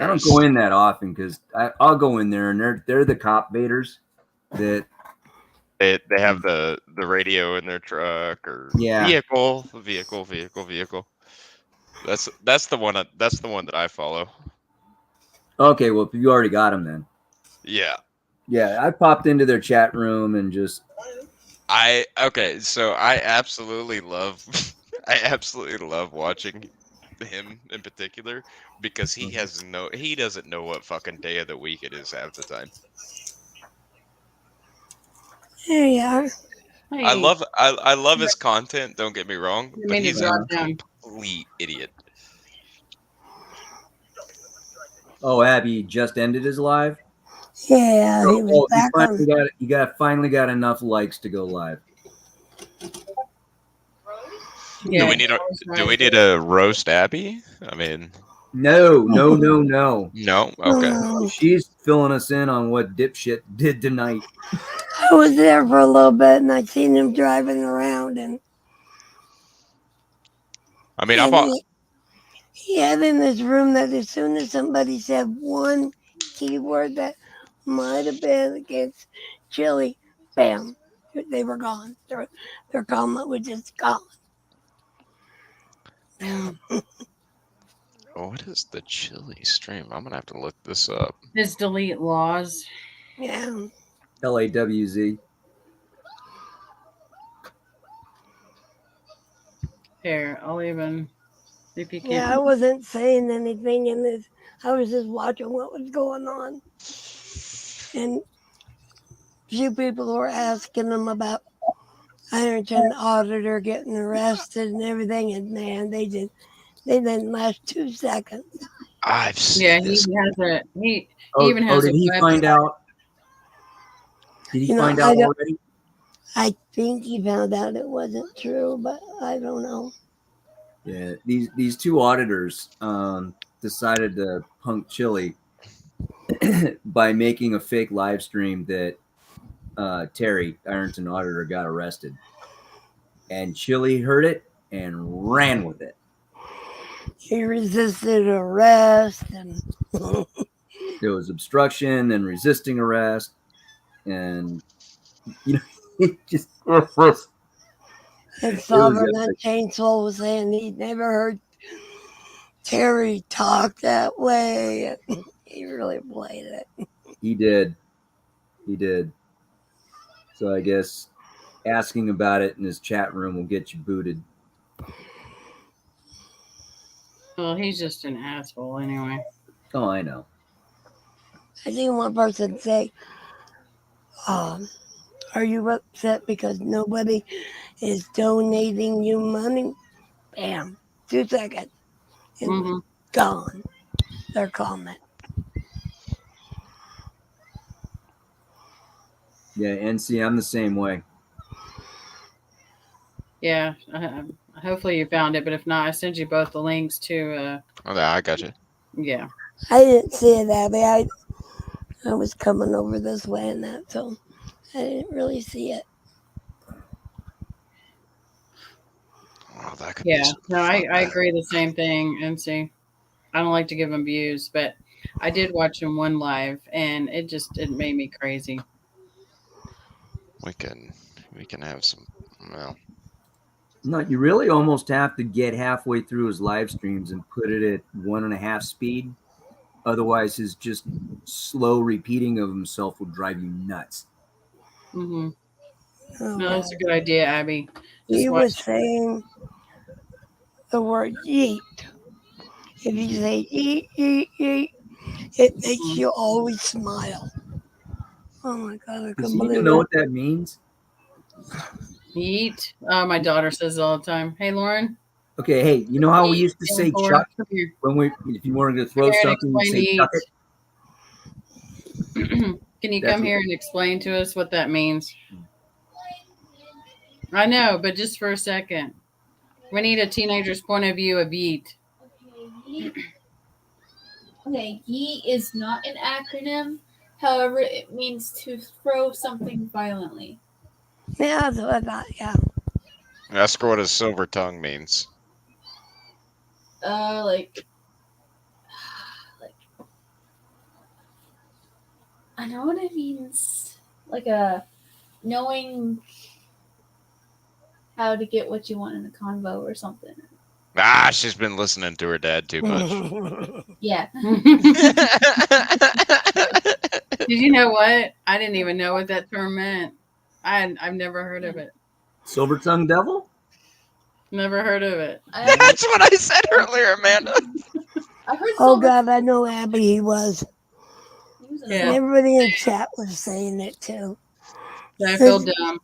I don't go in that often because I'll go in there and they're the cop baiters that they have the radio in their truck or vehicle. That's the one that I follow. Okay, well, you already got them then. Yeah. Yeah, I popped into their chat room and just. So I absolutely love watching him in particular because he doesn't know what fucking day of the week it is half the time. There you are. I love his content. Don't get me wrong, but he's a down. complete idiot. Oh, Abby just ended his live. Yeah, he was back on. Finally got enough likes to go live. Yeah, Do we need a roast Abby? I mean, No. no. Okay. She's filling us in on what dipshit did tonight. I was there for a little bit, and I seen him driving around, and I mean, he had in his room that as soon as somebody said one keyword that might have been against chili, bam, they were gone. Their comment was just gone. what is the chili stream? I'm gonna have to look this up. his delete laws. Yeah. LAWZ. Here, I'll even if you can. Yeah, I wasn't saying anything in this. I was just watching what was going on. And a few people were asking him about Ironton Auditor getting arrested and everything, and man, they didn't last 2 seconds. I've seen Yeah, this. he has a he even has did a he website. find out? Did he find out already? I think he found out it wasn't true, but I don't know. Yeah, these two auditors decided to punk Chili by making a fake live stream that Terry, Ironton Auditor, got arrested. And Chili heard it and ran with it. He resisted arrest, and There was obstruction and resisting arrest. And, it just... and Sovereign Unchained Soul was saying he'd never heard Terry talk that way. He really played it. He did. So I guess asking about it in his chat room will get you booted. Well, he's just an asshole anyway. Oh, I know. I seen one person say, are you upset because nobody is donating you money? Bam, 2 seconds. And gone. Their comment. Yeah, NC, I'm the same way. Yeah, hopefully you found it, but if not, I sent you both the links to. I got you. Yeah. I didn't see it, Abby. I was coming over this way and that, so I didn't really see it. Oh, that could Yeah, no, I agree the same thing, NC. I don't like to give him views, but I did watch him one live, and it made me crazy. We can have some. Well, No, you really almost have to get halfway through his live streams and put it at 1.5 speed. Otherwise, his just slow repeating of himself will drive you nuts. No, that's a good idea, Abby. He was saying the word yeet. If you say yeet, yeet, yeet, it makes you always smile. Oh my God, I Does couldn't he believe even know what that means? Yeet. Oh, my daughter says it all the time. Hey, Lauren. Okay, hey, you know how we used to say Lauren, chuck when if you wanted to throw something, you say chuck it. Can you come here and explain to us what that means? I know, but just for a second. We need a teenager's point of view of yeet. Okay, yeet is not an acronym. However, it means to throw something violently. Yeah, that's what I thought, yeah. Ask her what a silver tongue means. Like I know what it means. Like knowing how to get what you want in a convo or something. Ah, she's been listening to her dad too much. Yeah. Did you know what? I didn't even know what that term meant. I've never heard of it. Silver tongue devil? Never heard of it. That's what I said earlier, Amanda. I heard Oh Silver. God, I know Abby he was. He was in Yeah. And everybody in chat was saying it too. I feel dumb.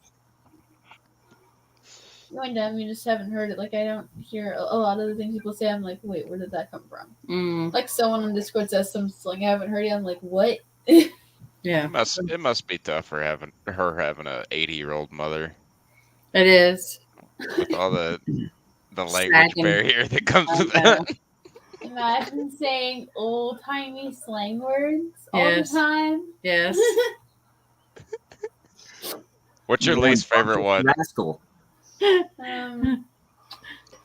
Going down, you just haven't heard it. Like, I don't hear a lot of the things people say. I'm like, wait, where did that come from? Mm, Like, someone on Discord says some slang I haven't heard yet. I'm like, what? yeah, It must be tough for having a 80-year-old mother it is. with all the language Sagging. barrier that comes I with know. that. Imagine saying old timey slang words all Yes. the time. Yes. What's your least favorite one? Rascal.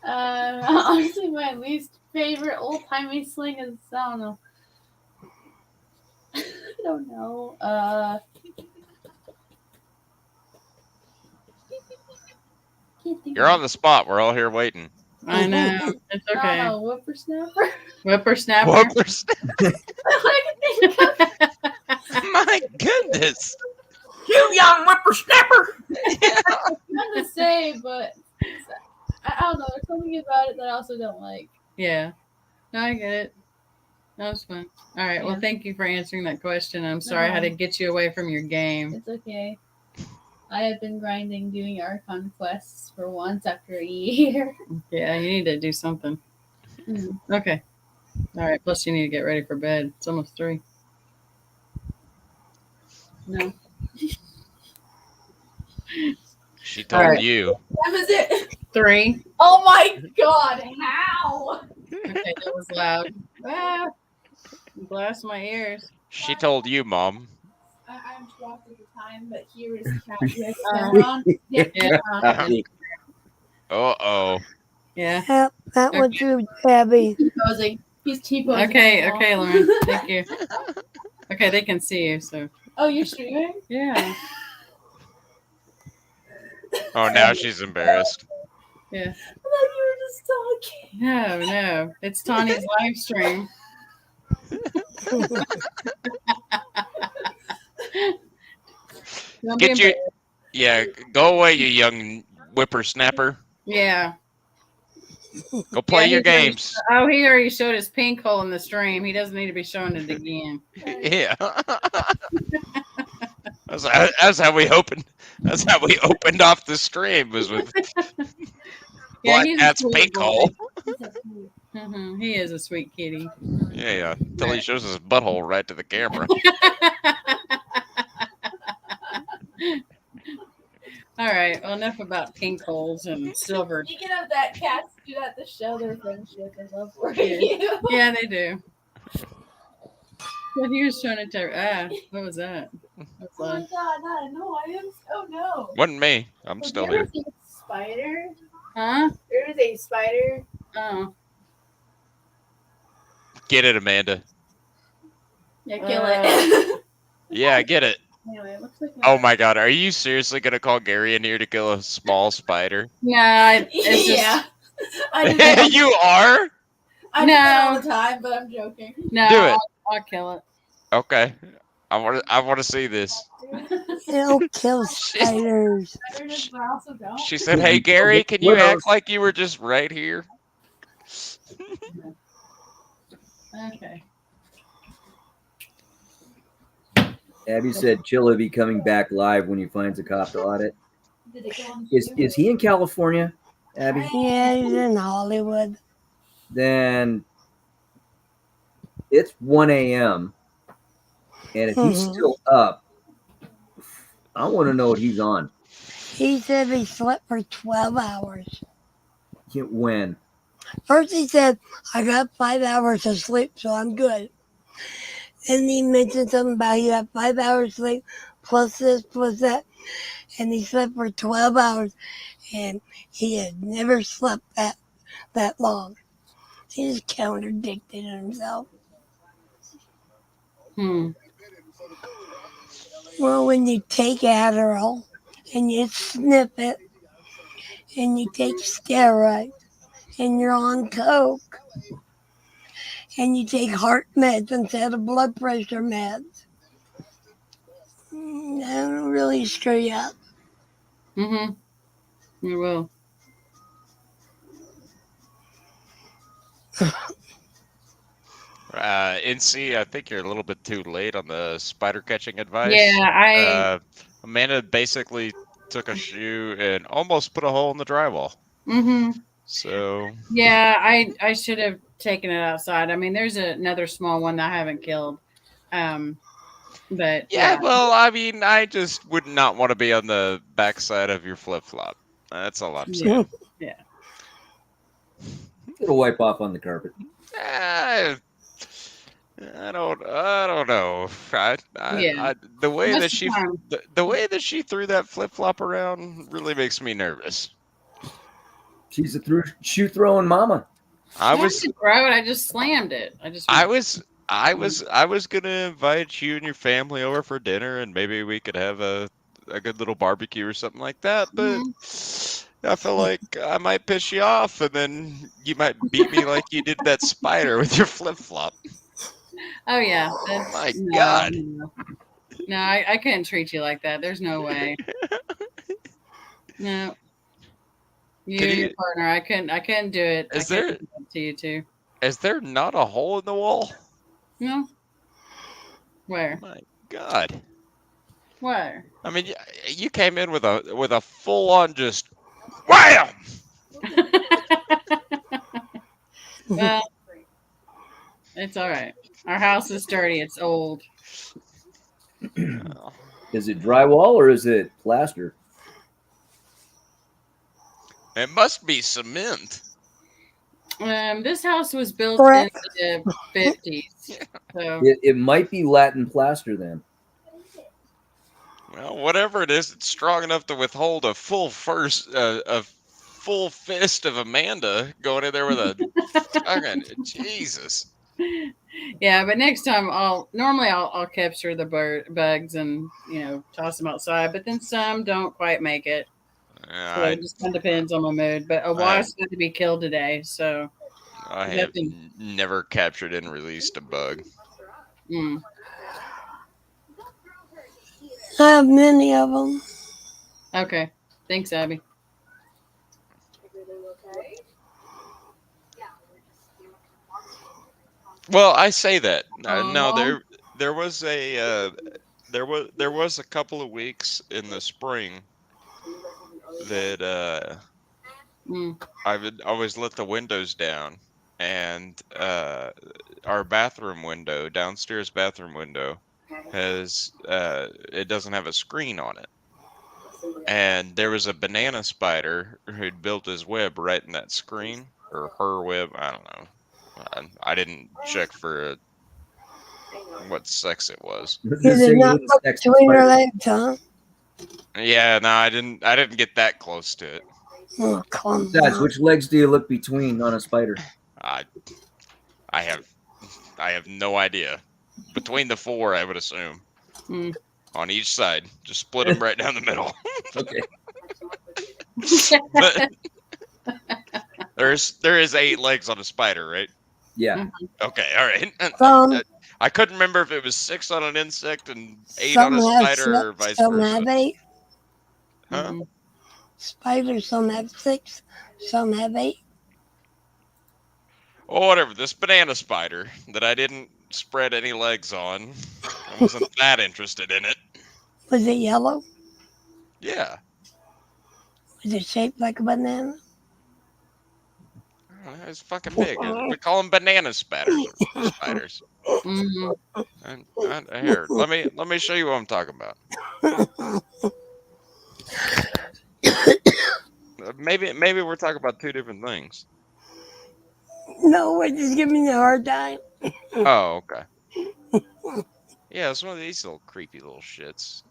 Honestly, my least favorite old timey slang is I don't know. I don't know. Can't think You're of on the spot. We're all here waiting. I know. It's it. I okay. don't know. Whippersnapper. Whippersnapper. I can think of. My goodness. You young whippersnapper. Not to say, but I don't know. There's something about it that I also don't like. Yeah. No, I get it. That was fun. All right. Well, Yeah. thank you for answering that question. I'm sorry I had to get you away from your game. It's okay. I have been grinding doing Archon quests for once after a year. Yeah, you need to do something. Okay. All right. Plus, you need to get ready for bed. It's almost 3. No. She told Alright. you. That was it. 3. Oh my god, how? Okay, that was loud. Ah, blast my ears. She told you, Mom. I'm shocked at the time, but here is Cameron. Yeah, Yeah. Cameron. Uh-oh. Yeah. Yep, that one too, Abby. T-posing. He's T-posing. Okay. now. Okay, Lauren. Thank you. Okay, they can see you. So Oh, you're streaming? yeah. Oh, now she's embarrassed. Yeah. I thought you were just talking. No. It's Tawny's live stream. Don't be Get you. embarrassed. Yeah, go away, you young whippersnapper. Yeah. Go play Yeah, your he's already- games. Oh, he already showed his pink hole in the stream. He doesn't need to be showing it again. Yeah. That's how we opened. That's how we opened off the stream, was with Yeah, Black he's a Cat's sweet pink boy. hole. He is a sweet kitty. Yeah. Until he shows his butthole right to the camera. All right. Well, enough about pink holes and silver. Speaking of that, cats do that to show their friendship and love for Yeah. you. Yeah, they do. But he was trying to tell. What was that? That's Oh my loud. god, not annoyance. Oh no. Wasn't me. I'm still there here. was a spider. Huh? There was a spider. Oh. Get it, Amanda. Yeah, kill Uh, it. Yeah, I get it. Anyway, it looks like. Oh my god, are you seriously gonna call Gary in here to kill a small spider? No, it's just, Yeah. I do that, You are? I do that all No. the time, but I'm joking. no. Do it. I'll kill it. Okay. I want to see this. It'll kill spiders. Spiders, but I also don't. She said, "Hey Gary, can you act like you were just right here?" Okay. Abby said Chill will be coming back live when he finds a cop to audit. Did it go on Is he in California, Abby? Yeah, he's in Hollywood. Then it's 1 a.m. And if he's still up, I want to know what he's on. He said he slept for 12 hours. When? First he said, I got 5 hours of sleep, so I'm good. Then he mentioned something about he got 5 hours sleep, plus this, plus that. And he slept for 12 hours, and he had never slept that long. He just contradicted himself. Well, when you take Adderall, and you sniff it, and you take steroids, and you're on coke, and you take heart meds instead of blood pressure meds, that'll really screw you up. You will. NC, I think you're a little bit too late on the spider catching advice. Yeah, Amanda basically took a shoe and almost put a hole in the drywall. So Yeah, I should have taken it outside. I mean, there's another small one that I haven't killed. But yeah, yeah. well, I mean, I just would not want to be on the backside of your flip flop. That's all I'm saying. Yeah. It'll wipe off on the carpet. I don't know. Yeah. The way Most that of she the time. the way that she threw that flip flop around really makes me nervous. She's a shoe throwing mama. I I was didn't throw it. I just slammed it. I was gonna invite you and your family over for dinner, and maybe we could have a good little barbecue or something like that. But I feel like I might piss you off, and then you might beat me like you did that spider with your flip flop. Oh yeah. My God. No, I couldn't treat you like that. There's no way. No. You and your partner, I couldn't do it. Is there to you too? Is there not a hole in the wall? No. Where? My God. Where? I mean, you came in with a full on just wham. Well, it's all right. Our house is dirty. It's old. Is it drywall or is it plaster? It must be cement. This house was built Correct. in the 50s. So It might be Latin plaster then. Well, whatever it is, it's strong enough to withhold a full fist of Amanda going in there with a fucking Jesus. yeah, but next time I'll capture the bugs and toss them outside, but then some don't quite make it. So it just kind of depends on my mood. But a wasp had to be killed today, so I have never captured and released a bug. I have many of them. Okay, thanks, Abby. Well, I say that. No, there was a couple of weeks in the spring that I would always let the windows down, and our bathroom window, downstairs bathroom window, has it doesn't have a screen on it, and there was a banana spider who'd built his web right in that screen, or her web. I don't know. I didn't check for what sex it was. You did not look between her legs, huh? Yeah, no, I didn't get that close to it. Oh, come Besides, on. which legs do you look between on a spider? I have no idea. Between the four, I would assume. On each side, just split them right down the middle. Okay. But there is 8 legs on a spider, right? Yeah. Okay, all right. I couldn't remember if it was 6 on an insect and 8 on a spider, or vice some versa. Have 8. Huh? Spiders, some have 6, some have 8. Well, whatever. This banana spider that I didn't spread any legs on, I wasn't that interested in it. Was it yellow? Yeah. Was it shaped like a banana? It's fucking big. We call them banana spiders. And here, let me show you what I'm talking about. Maybe we're talking about 2 different things. No, we're just giving you a hard time. Oh, okay. Yeah, it's one of these little creepy little shits.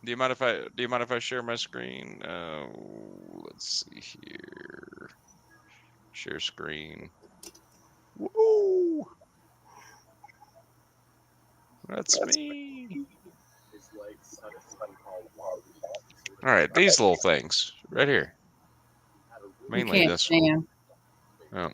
Do you mind if I share my screen? Let's see here. Share screen. Woo! That's me. All right, these little things right here. Mainly this one. Oh.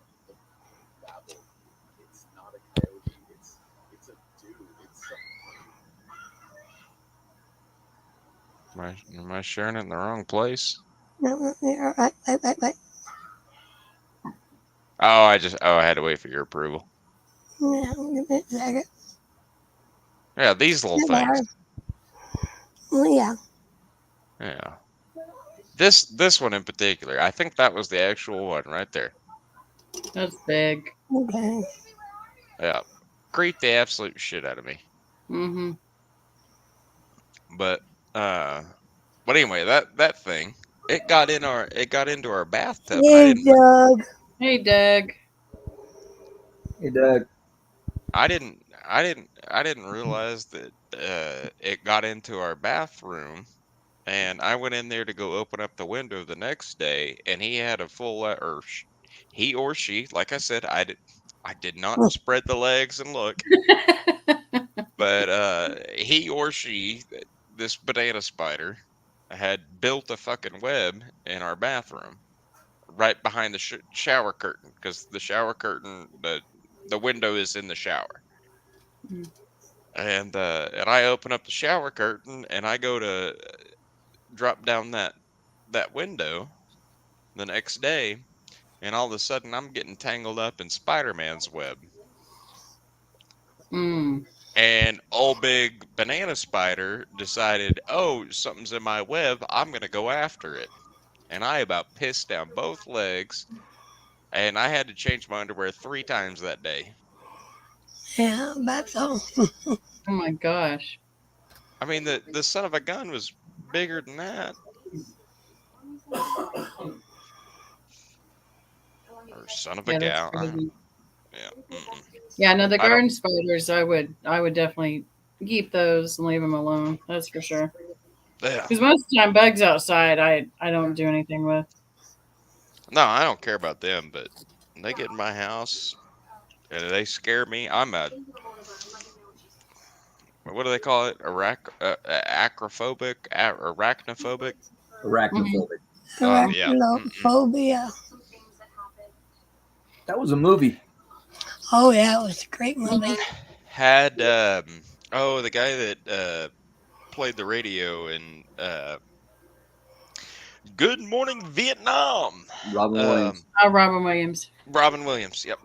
Am I sharing it in the wrong place? No, right. I had to wait for your approval. Yeah, give me a second. Yeah, these little There things. Well, yeah. Yeah. This one in particular, I think that was the actual one right there. That's big. Okay. Yeah. Creeped the absolute shit out of me. Mm-hmm. But anyway, that thing, it got into our bathtub, and Hey, Doug. Hey, Doug. Hey, Doug. I didn't realize that it got into our bathroom, and I went in there to go open up the window the next day, and he had a full he or she, like I said, I did not spread the legs and look, but he or she, this banana spider, had built a fucking web in our bathroom, right behind the shower curtain, because the shower curtain, the window is in the shower. Mm. And I open up the shower curtain, and I go to drop down that window the next day, and all of a sudden I'm getting tangled up in Spider-Man's web. Mm. And old big banana spider decided, oh, something's in my web, I'm gonna go after it. And I about pissed down both legs, and I had to change my underwear 3 times that day. Yeah, that's all. Oh my gosh. I mean, the son of a gun was bigger than that. Or son of a Yeah, that's gal. crazy. Yeah. Mm-mm. Yeah, no, the I don't- garden spiders, I would definitely keep those and leave them alone. That's for sure. Yeah. Because most of the time, bugs outside, I don't do anything with. No, I don't care about them, but when they get in my house and they scare me, I'm a, what do they call it? Acrophobic? Arachnophobic? Arachnophobic. Oh, yeah. Arachnophobia. That was a movie. Oh, yeah, it was a great movie. Had, the guy that played the radio in Good Morning Vietnam. Robin Williams. Oh, Robin Williams. Robin Williams, yep.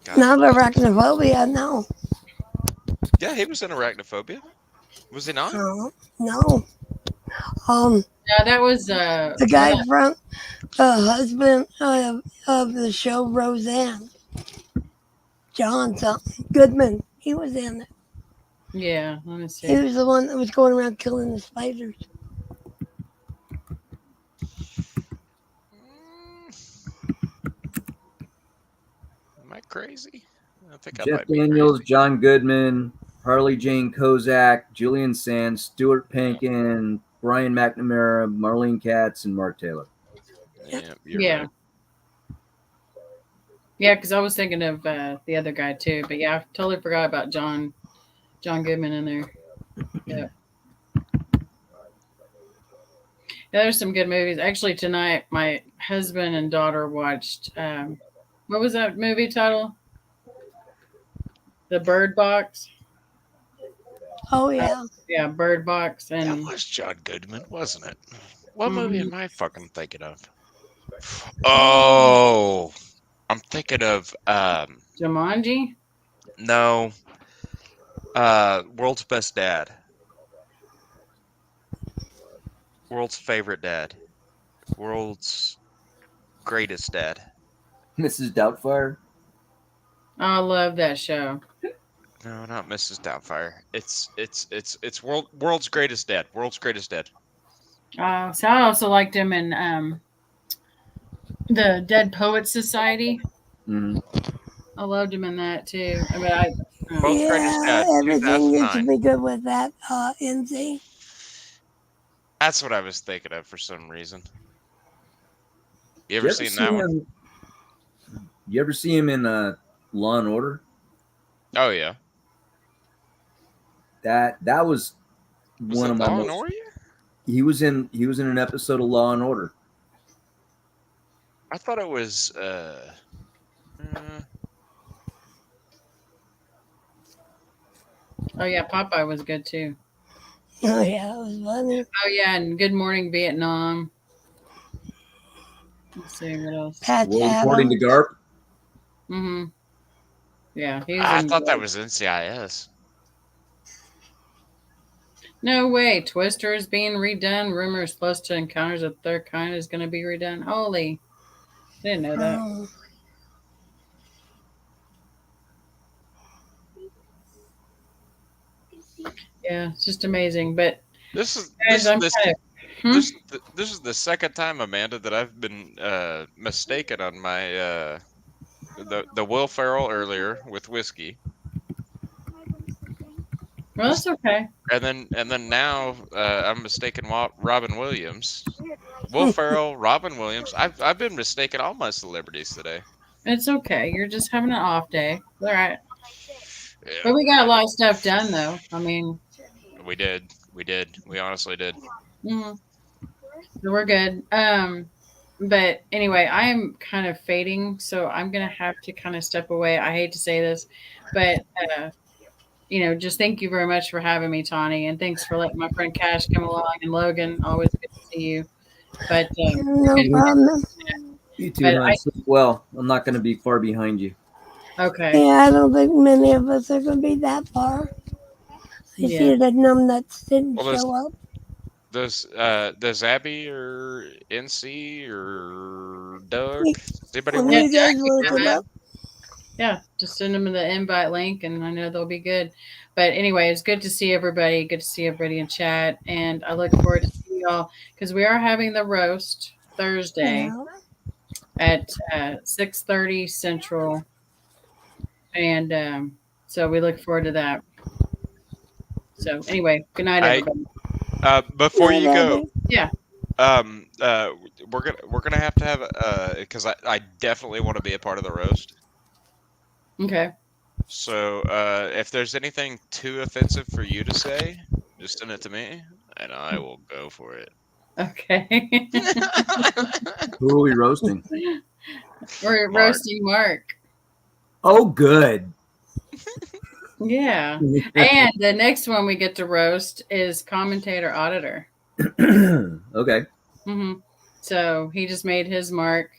God. Not arachnophobia, no. Yeah, he was in Arachnophobia. Was he not? No. Yeah, that was The guy from the husband of the show Roseanne. John something. Goodman. He was in it. Yeah, let me He see. was the one that was going around killing the spiders. Am I crazy? I think I Jeff might be Daniels, crazy. John Goodman, Harley Jane Kozak, Julian Sands, Stuart Pankin, Brian McNamara, Marlene Katz, and Mark Taylor. Yeah, you're Yeah. right. Yeah, because I was thinking of the other guy too. But yeah, I totally forgot about John Goodman in there. Yeah. Yeah, there's some good movies. Actually, tonight my husband and daughter watched. What was that movie title? The Bird Box. Oh, yeah. Yeah, Bird Box, That and was John Goodman, wasn't it? What movie Mhm. am I fucking thinking of? Oh, I'm thinking of Jumanji. no, World's Best Dad, World's Favorite Dad, World's Greatest Dad. Mrs. Doubtfire. I love that show. No, not Mrs. Doubtfire. It's World's Greatest Dad. World's Greatest Dad. So I also liked him in the Dead Poets Society. Mhm. I loved him in that too. I mean, World's Greatest Yeah, Dad, everything used to 2009. be good with that, NZ. That's what I was thinking of for some reason. You You ever seen that one? You ever see him in Law and Order? Oh yeah. That was Was one it of my Law most. and Order? He was in an episode of Law and Order. I thought it was oh yeah, Popeye was good too. Oh, yeah, that was funny. Oh yeah, and Good Morning Vietnam. Let's see what else. Patch Well, according to Adams. Garp. Mm-hmm. Yeah, he's I in. thought that was NCIS. No way. Twister is being redone. Rumors Close to Encounters of Third Kind is going to be redone. Holy. I didn't know that. Oh, Yeah, it's just amazing. But This is guys, I'm this kind of. this is the second time, Amanda, that I've been mistaken on my the Will Ferrell earlier with whiskey, Well, that's okay. and then now I'm mistaken Robin Williams, Will Ferrell, Robin Williams. I've been mistaken all my celebrities today. It's okay. You're just having an off day. All right. Yeah, But we got a lot of stuff done, though. I mean, we did. We honestly did. so we're good. But anyway, I am kind of fading, so I'm gonna have to kind of step away. I hate to say this, but just thank you very much for having me, Tawny, and thanks for letting my friend Cash come along and Logan. Always good to see you. But no problem. You too, But hon. Sleep well. I'm not going to be far behind you. okay, Yeah, I don't think many of us are going to be that far. I Yeah. see that numbnuts didn't Well, show up. Does Abby or NC or Doug? Does anybody When want? you guys look it up, yeah, just send them the invite link, and I know they'll be good. But anyway, it's good to see everybody. Good to see everybody in chat, and I look forward to seeing y'all because we are having the roast Thursday yeah. at 6:30 Central, and so we look forward to that. So anyway, good night, everybody. Before you go, Abby. Yeah. we're gonna have to have because I definitely want to be a part of the roast. Okay. So if there's anything too offensive for you to say, just send it to me, and I will go for it. Okay. Who are we roasting? We're Mark. roasting Mark. Oh, good. Yeah. And the next one we get to roast is commentator auditor. Okay. So he just made his mark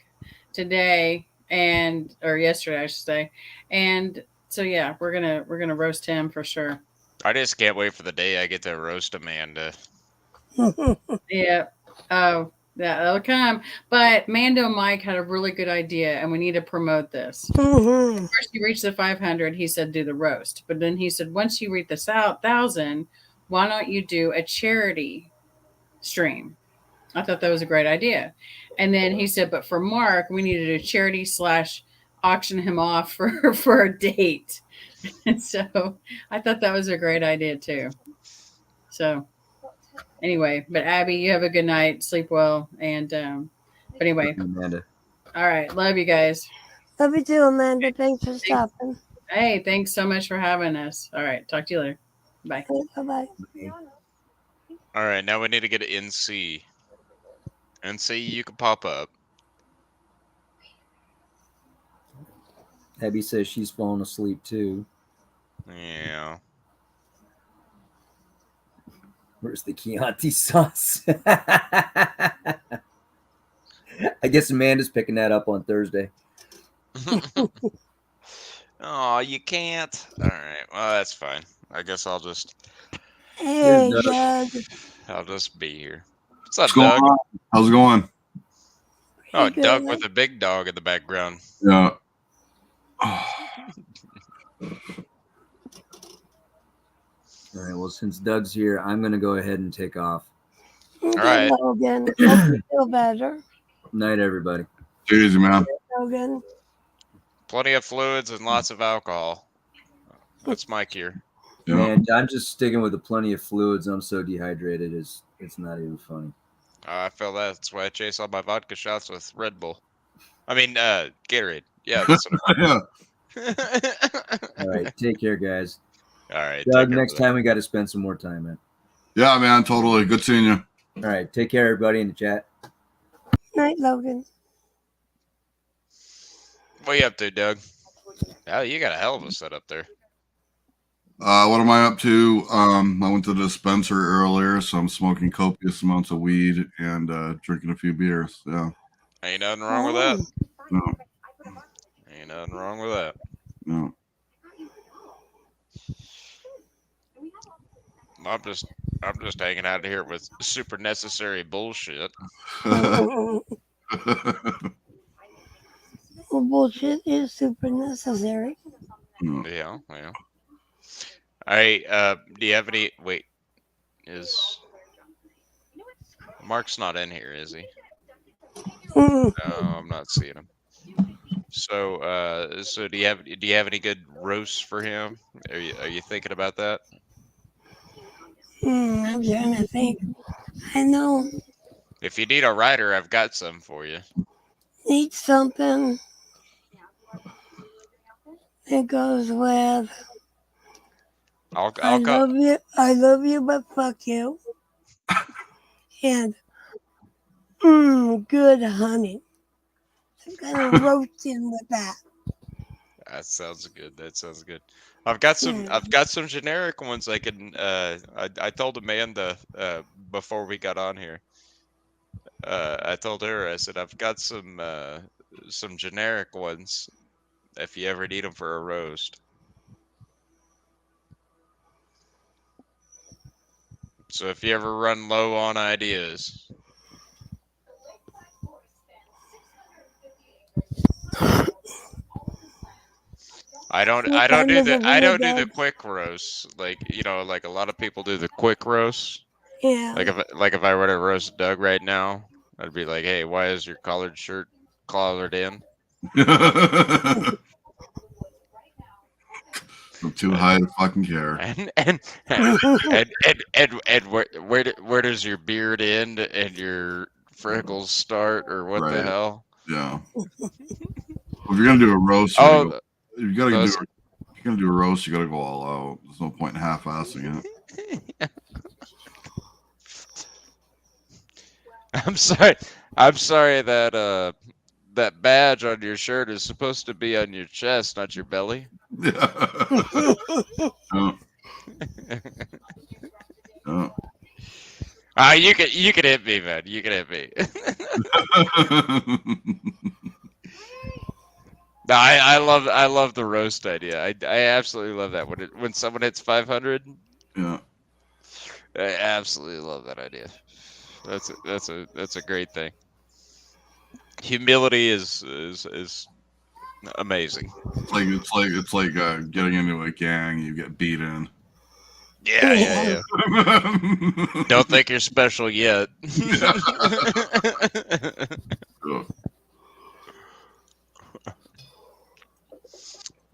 today or yesterday, I should say. And so yeah, we're gonna roast him for sure. I just can't wait for the day I get to roast Amanda. Yeah. Oh, that'll come. But Mando Mike had a really good idea, and we need to promote this. First, you reach the 500. He said, do the roast. But then he said, once you reach the 1,000, why don't you do a charity stream? I thought that was a great idea. And then he said, but for Mark, we need to do charity / auction him off for a date. And so I thought that was a great idea too. So anyway, but Abby, you have a good night. Sleep well. And but anyway, Amanda. all right. Love you guys. Love you too, Amanda. Thanks for stopping. Hey, thanks so much for having us. All right. Talk to you later. Bye. Bye-bye. All right, now we need to get an NC. NC, you can pop up. Abby says she's falling asleep too. Yeah. Where's the Chianti sauce? I guess Amanda's picking that up on Thursday. Oh, you can't. All right. Well, that's fine. I guess I'll just Hey, Doug. Doug. I'll just be here. What's up, What's going Doug? on? How's it going? Oh, Hey, Doug good. with a big dog in the background. Yeah. All right. Well, since Doug's here, I'm going to go ahead and take off. Okay, right. Logan. Hope you feel better. Night, everybody. Easy, man. Logan. Plenty of fluids and lots of alcohol. That's Mike here. Yeah. Man, I'm just sticking with the plenty of fluids. I'm so dehydrated. It's not even funny. I feel that. That's why I chase all my vodka shots with Red Bull. I mean, Gatorade. Yeah. That's what Yeah. All right. Take care, guys. all right. Doug, take care, next brother. time we got to spend some more time, man. Yeah, man. Totally. Good seeing you. All right. Take care, everybody in the chat. Night, Logan. What you up to, Doug? Oh, you got a hell of a setup there. What am I up to? I went to the dispenser earlier, so I'm smoking copious amounts of weed and drinking a few beers. Yeah. Ain't nothing wrong with that. No. Ain't nothing wrong with that. No. I'm just hanging out here with super necessary bullshit. Well, bullshit is super necessary. No. Yeah, yeah. Do you have any? Wait, is Mark's not in here, is he? Mm, No, I'm not seeing him. So do you have any good roasts for him? Are you thinking about that? I'm trying to think. I know. If you need a writer, I've got some for you. Need something that goes with I I'll go. love you, but fuck you. And good honey. Some kind of roasting with that. That sounds good. That sounds good. I've got some generic ones I can. I told Amanda before we got on here. I told her, I said, I've got some generic ones if you ever need them for a roast. So if you ever run low on ideas. I don't do the quick roasts, like, like a lot of people do the quick roasts. Yeah. Like if I were to roast Doug right now, I'd be like, "Hey, why is your collared shirt collared in?" I'm too high to fucking care. And where does your beard end and your freckles start, or what the Right. hell? Yeah. If you're gonna do a roast, you gotta do a roast, you gotta go all out. There's no point in half-assing it. I'm sorry that that badge on your shirt is supposed to be on your chest, not your belly. Yeah. You can hit me, man. You can hit me. No, I love the roast idea. I absolutely love that when someone hits 500. Yeah. I absolutely love that idea. That's a great thing. Humility is amazing. It's like getting into a gang, you get beaten. Yeah. Don't think you're special yet.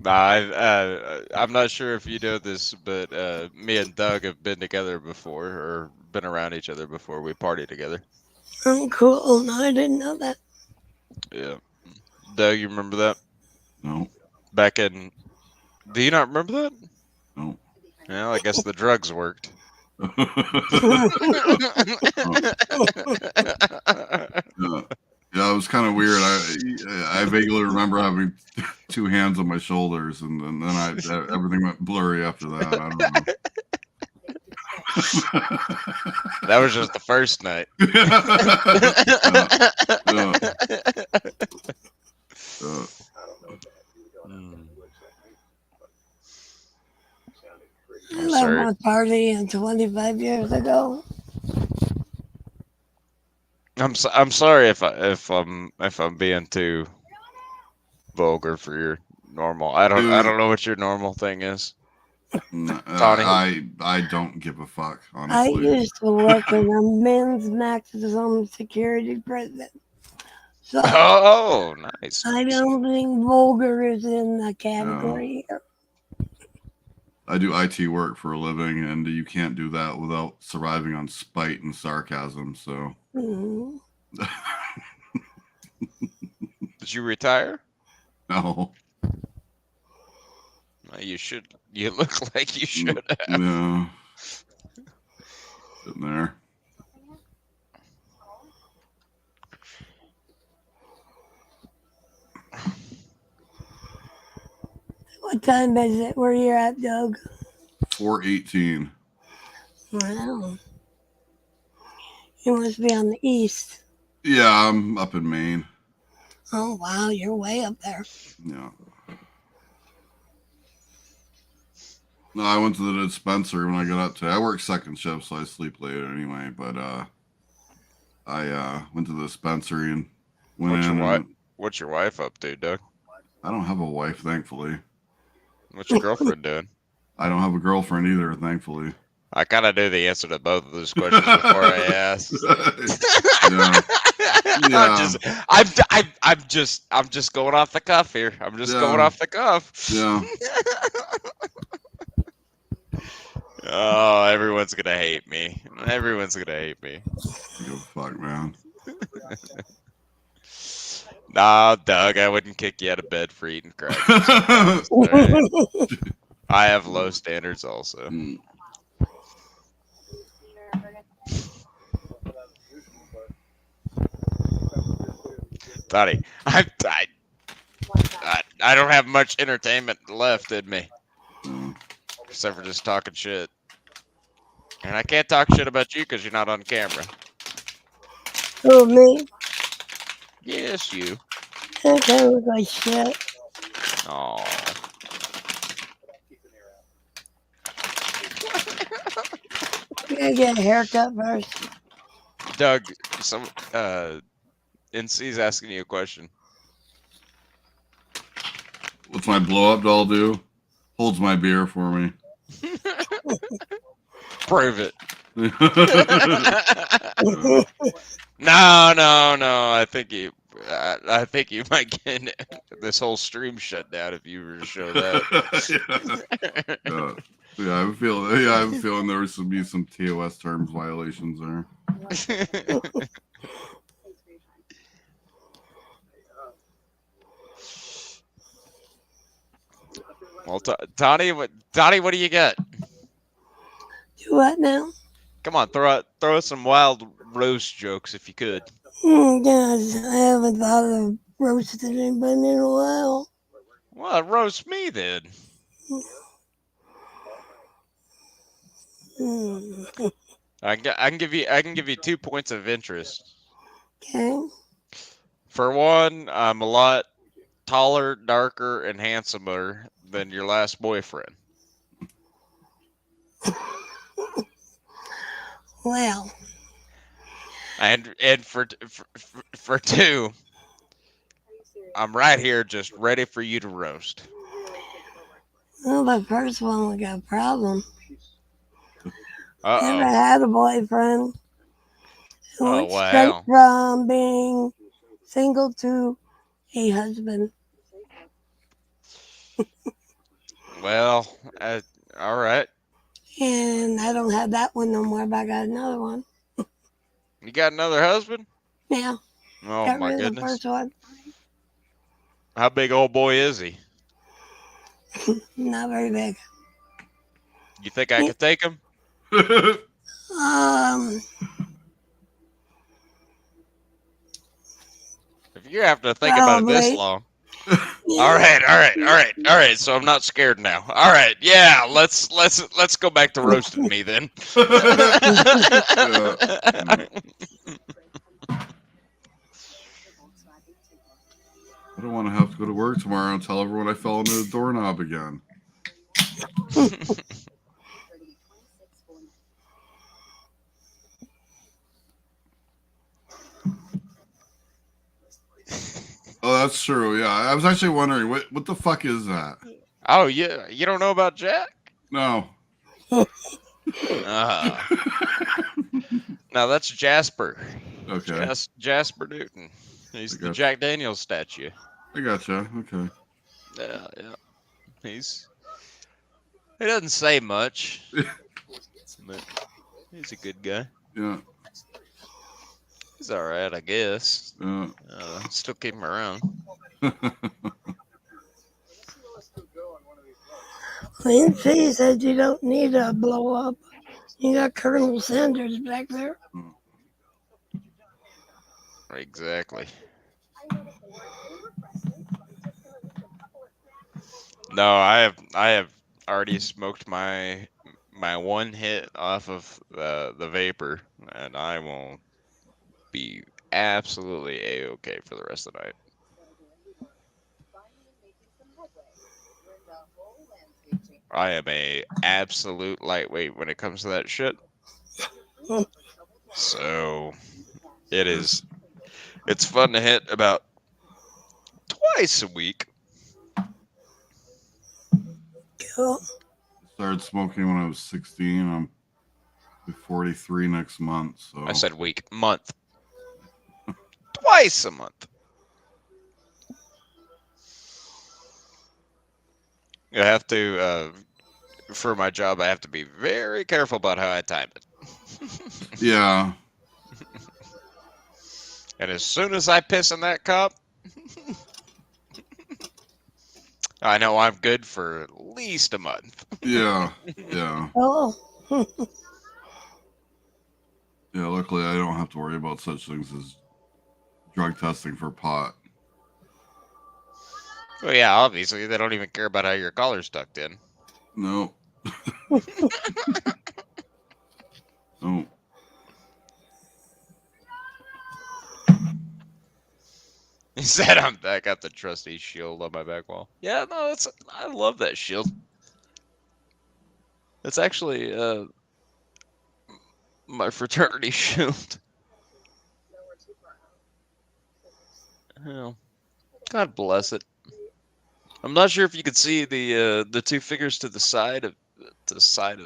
I'm not sure if you know this, but me and Doug have been together before, or been around each other before. We partied together. Oh, cool. No, I didn't know that. Yeah. Doug, you remember that? No. Back in... Do you not remember that? No. Well, I guess the drugs worked. Yeah, it was kind of weird. I vaguely remember having two hands on my shoulders, and then everything went blurry after that. I don't know. That was just the first night. I left my party 25 years ago. I'm sorry if I'm being too vulgar for your normal. I don't know what your normal thing is. I don't give a fuck, honestly. I used to work in a men's maximum security prison. So nice. I don't think vulgar is in the category here. I do IT work for a living, and you can't do that without surviving on spite and sarcasm. So, Did you retire? No. You should. You look like you should have. Yeah. Sitting there. What time is it where you're at, Doug? 4:18. Wow. You must be on the east. Yeah, I'm up in Maine. Oh, wow, you're way up there. Yeah. No, I went to the dispensary when I got up to. I work second shift, so I sleep later anyway. But I went to the dispensary and went What's in. your wife? And What's your wife up to, Doug? I don't have a wife, thankfully. What's your girlfriend doing? I don't have a girlfriend either, thankfully. I kind of knew the answer to both of those questions before I asked. Yeah. Yeah. I'm just going off the cuff here. I'm just going Yeah. off the cuff. Yeah. Oh, everyone's gonna hate me. Everyone's gonna hate me. Give a fuck, man. Nah, Doug, I wouldn't kick you out of bed for eating crackers. All right. I have low standards also. Mm. Toddy, I don't have much entertainment left in me, Mm. except for just talking shit. And I can't talk shit about you because you're not on camera. Oh, me? Yes, you. That kind of looks like shit. Oh. You gotta get a haircut first. Doug, some NC's asking you a question. What's my blow up doll do? Holds my beer for me. Prove it. No. I think you might get this whole stream shut down if you were to show that. Yeah, I have a feeling there would be some TOS terms violations there. Well, Tony, what do you got? Do what now? Come on, throw us some wild roast jokes if you could. Gosh, I haven't thought of roasting anybody in a while. Well, roast me then. I can give you 2 points of interest. Okay. For one, I'm a lot taller, darker, and handsomer than your last boyfriend. Well, And for two, I'm right here just ready for you to roast. well, the first one we got a problem. Never Uh-oh. had a boyfriend. Oh, Went wow. straight from being single to a husband. Well, all right. And I don't have that one no more, but I got another one. You got another husband? Yeah, Oh, got my rid of the goodness. first one. How big old boy is he? Not very big. You think I could take him? If you have to think about it this Probably. long. Yeah. All right. So I'm not scared now. All right, yeah. Let's go back to roasting me then. I don't want to have to go to work tomorrow and tell everyone I fell into the doorknob again. Oh, that's true. Yeah, I was actually wondering what the fuck is that? Oh, yeah. You don't know about Jack? No. No, that's Jasper. Okay. Jasper Newton. He's the gotcha. Jack Daniels statue. I gotcha. Okay. Yeah. He doesn't say much, but he's a good guy. Yeah. He's all right, I guess. Yeah. Still keep him around. Lindsay said you don't need a blow up. You got Colonel Sanders back there. Exactly. No, I have already smoked my one hit off of the vapor, and I will be absolutely a-okay for the rest of the night. I am a absolute lightweight when it comes to that shit. So it's fun to hit about twice a week. Cool. Started smoking when I was 16. I'm 43 next month. So I said month. Twice a month. I have to, for my job, I have to be very careful about how I time it. yeah. And as soon as I piss in that cup, I know I'm good for at least a month. Yeah. Yeah. Oh. Yeah. Luckily, I don't have to worry about such things as drug testing for pot. Well, yeah, obviously, they don't even care about how your collar's tucked in. No. No. He said I got the trusty shield on my back wall. Yeah, no, I love that shield. It's actually my fraternity shield. Oh, God bless it. I'm not sure if you could see the two figures to the side of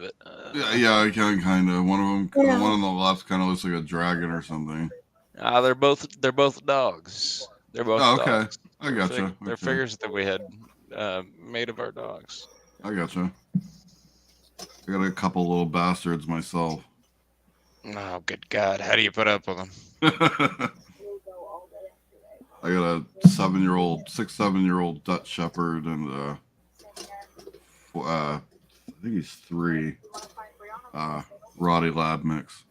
it. Yeah, I can kind of. One of them, Yeah. the one on the left, kind of looks like a dragon or something. They're both dogs. They're both Oh, okay. dogs. I gotcha. They're Okay. figures that we had made of our dogs. I gotcha. I got a couple little bastards myself. Oh, good God! How do you put up with them? I got a 6-7-year-old Dutch Shepherd, and I think he's 3. Roddy Lab mix.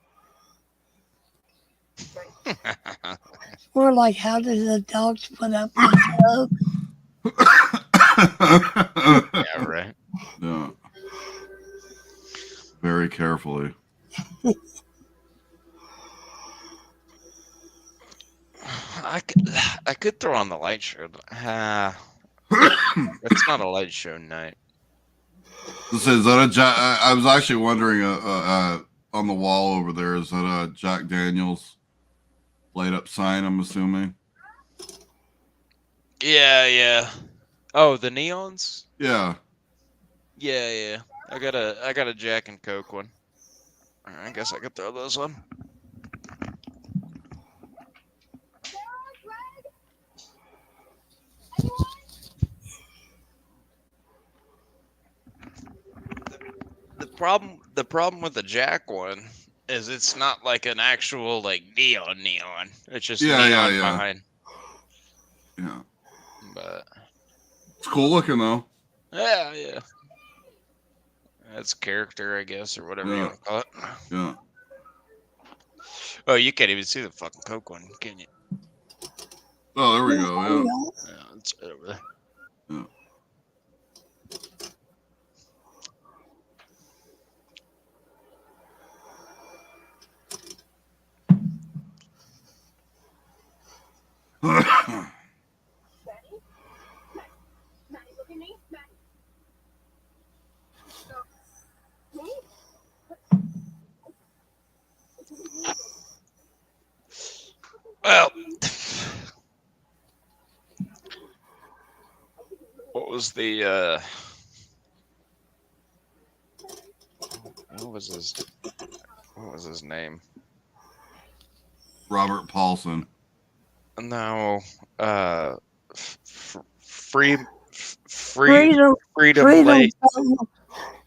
More like, how does the dogs put up with the Yeah, right. Yeah. Very carefully. I could throw on the light show. It's not a light show night. Is that a Jack? I was actually wondering on the wall over there. Is that a Jack Daniels light up sign? I'm assuming. Yeah. Oh, the neons? Yeah. Yeah. I got a Jack and Coke one. I guess I could throw those on. The problem with the Jack one is it's not like an actual like neon. It's just neon behind. Yeah. But it's cool looking though. Yeah. That's character, I guess, or whatever you want to call it. Yeah. Oh, you can't even see the fucking Coke one, can you? Oh, there we go. Yeah. Yeah, it's right over there. Yeah. Well, what was the what was his name? Robert Paulson. No, Freedom Lake.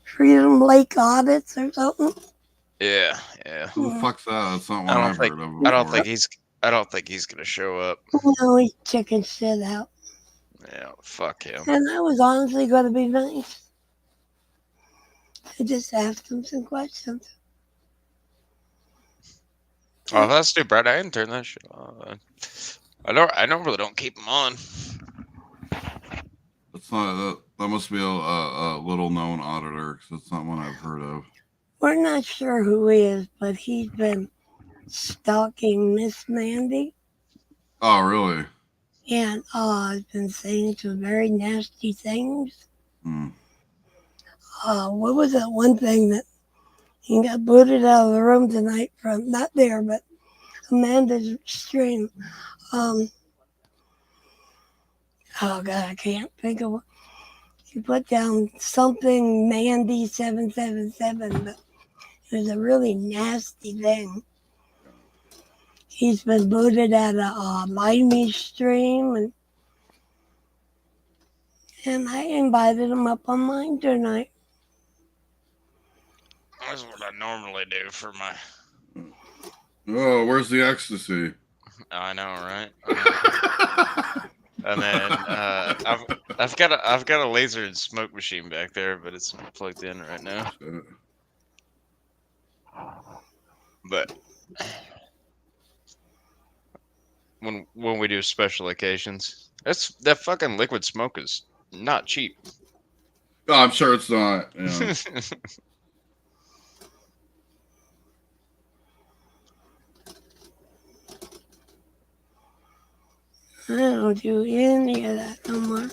Freedom Lake audits or something. Yeah. Who the fuck's that? That's not one I've heard of before. I don't think he's gonna show up. No, he's checking shit out. Yeah, fuck him. And I was honestly going to be nice. I just asked him some questions. Oh, that's too bad. I didn't turn that shit on. I normally don't keep them on. That's not that must be a little known auditor because it's not one I've heard of. We're not sure who he is, but he's been stalking Miss Mandy. Oh, really? And has been saying some very nasty things. what was that one thing that he got booted out of the room tonight from, not there, but Amanda's stream. Oh God, I can't think of what. He put down something Mandy 777, but it was a really nasty thing. He's been booted out of Miami stream, and I invited him up on mine tonight. That's what I normally do for my. Oh, where's the ecstasy? I know, right? And then I've got a laser and smoke machine back there, but it's plugged in right now. But when we do special occasions, that fucking liquid smoke is not cheap. Oh, I'm sure it's not. Yeah. I don't do any of that no more.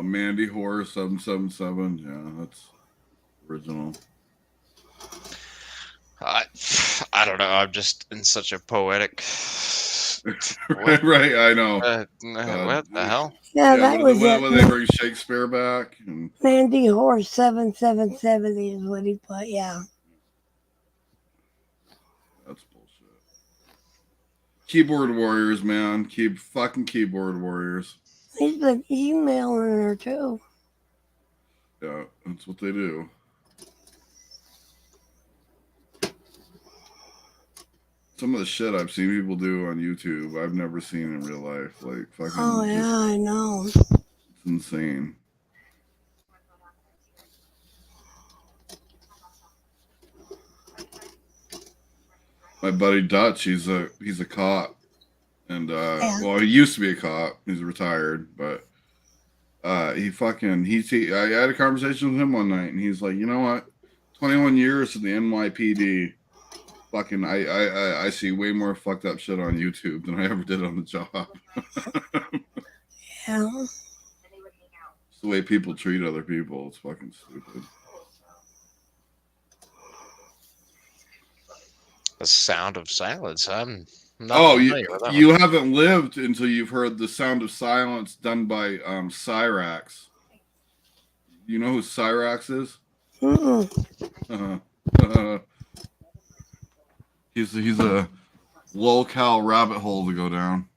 Mandy Horror 777. Yeah, that's original. I don't know. I'm just in such a poetic. Right, I know. What the hell? Yeah, that was it. When they bring Shakespeare back. And... Mandy Horse 7770 is what he put, yeah. That's bullshit. Keyboard warriors, man. Fucking keyboard warriors. He's been emailing her too. Yeah, that's what they do. Some of the shit I've seen people do on YouTube, I've never seen in real life. Like fucking. Oh yeah, I know. It's insane. My buddy Dutch, he's a cop, and well, he used to be a cop. He's retired, but I had a conversation with him one night, and he's like, you know what, 21 years in the NYPD. Fucking, I see way more fucked up shit on YouTube than I ever did on the job. Yeah. It's the way people treat other people. It's fucking stupid. The Sound of Silence. I'm not familiar with that you one. haven't lived until you've heard The Sound of Silence done by Cyrax. You know who Cyrax is? He's a lolcow rabbit hole to go down.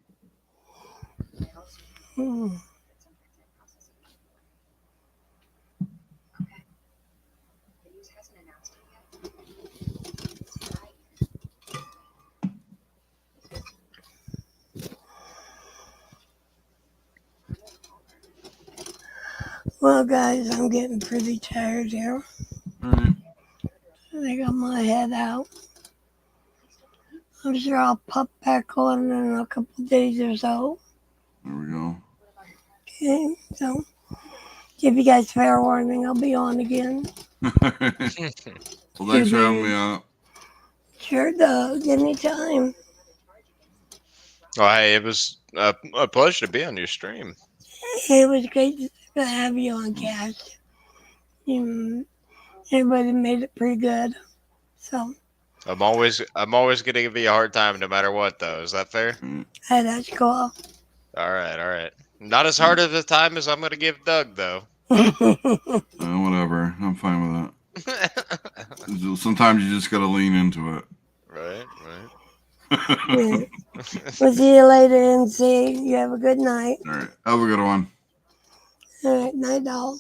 Well, guys, I'm getting pretty tired here. All right. I think I'm gonna head out. I'm sure I'll pop back on in a couple days or so. There we go. Okay, so give you guys fair warning, I'll be on again. Well, thanks for having me on. Sure, Doug, anytime. Oh, hey, it was a pleasure to be on your stream. It was great to have you on, Cash. Everybody made it pretty good. So I'm always gonna give you a hard time no matter what, though. Is that fair? hey, that's cool. All right. Not as hard of a time as I'm gonna give Doug, though. Whatever. I'm fine with that. Sometimes you just gotta lean into it. Right. Yeah. We'll see you later, NC. You have a good night. All right. Have a good one. All right, night, doll.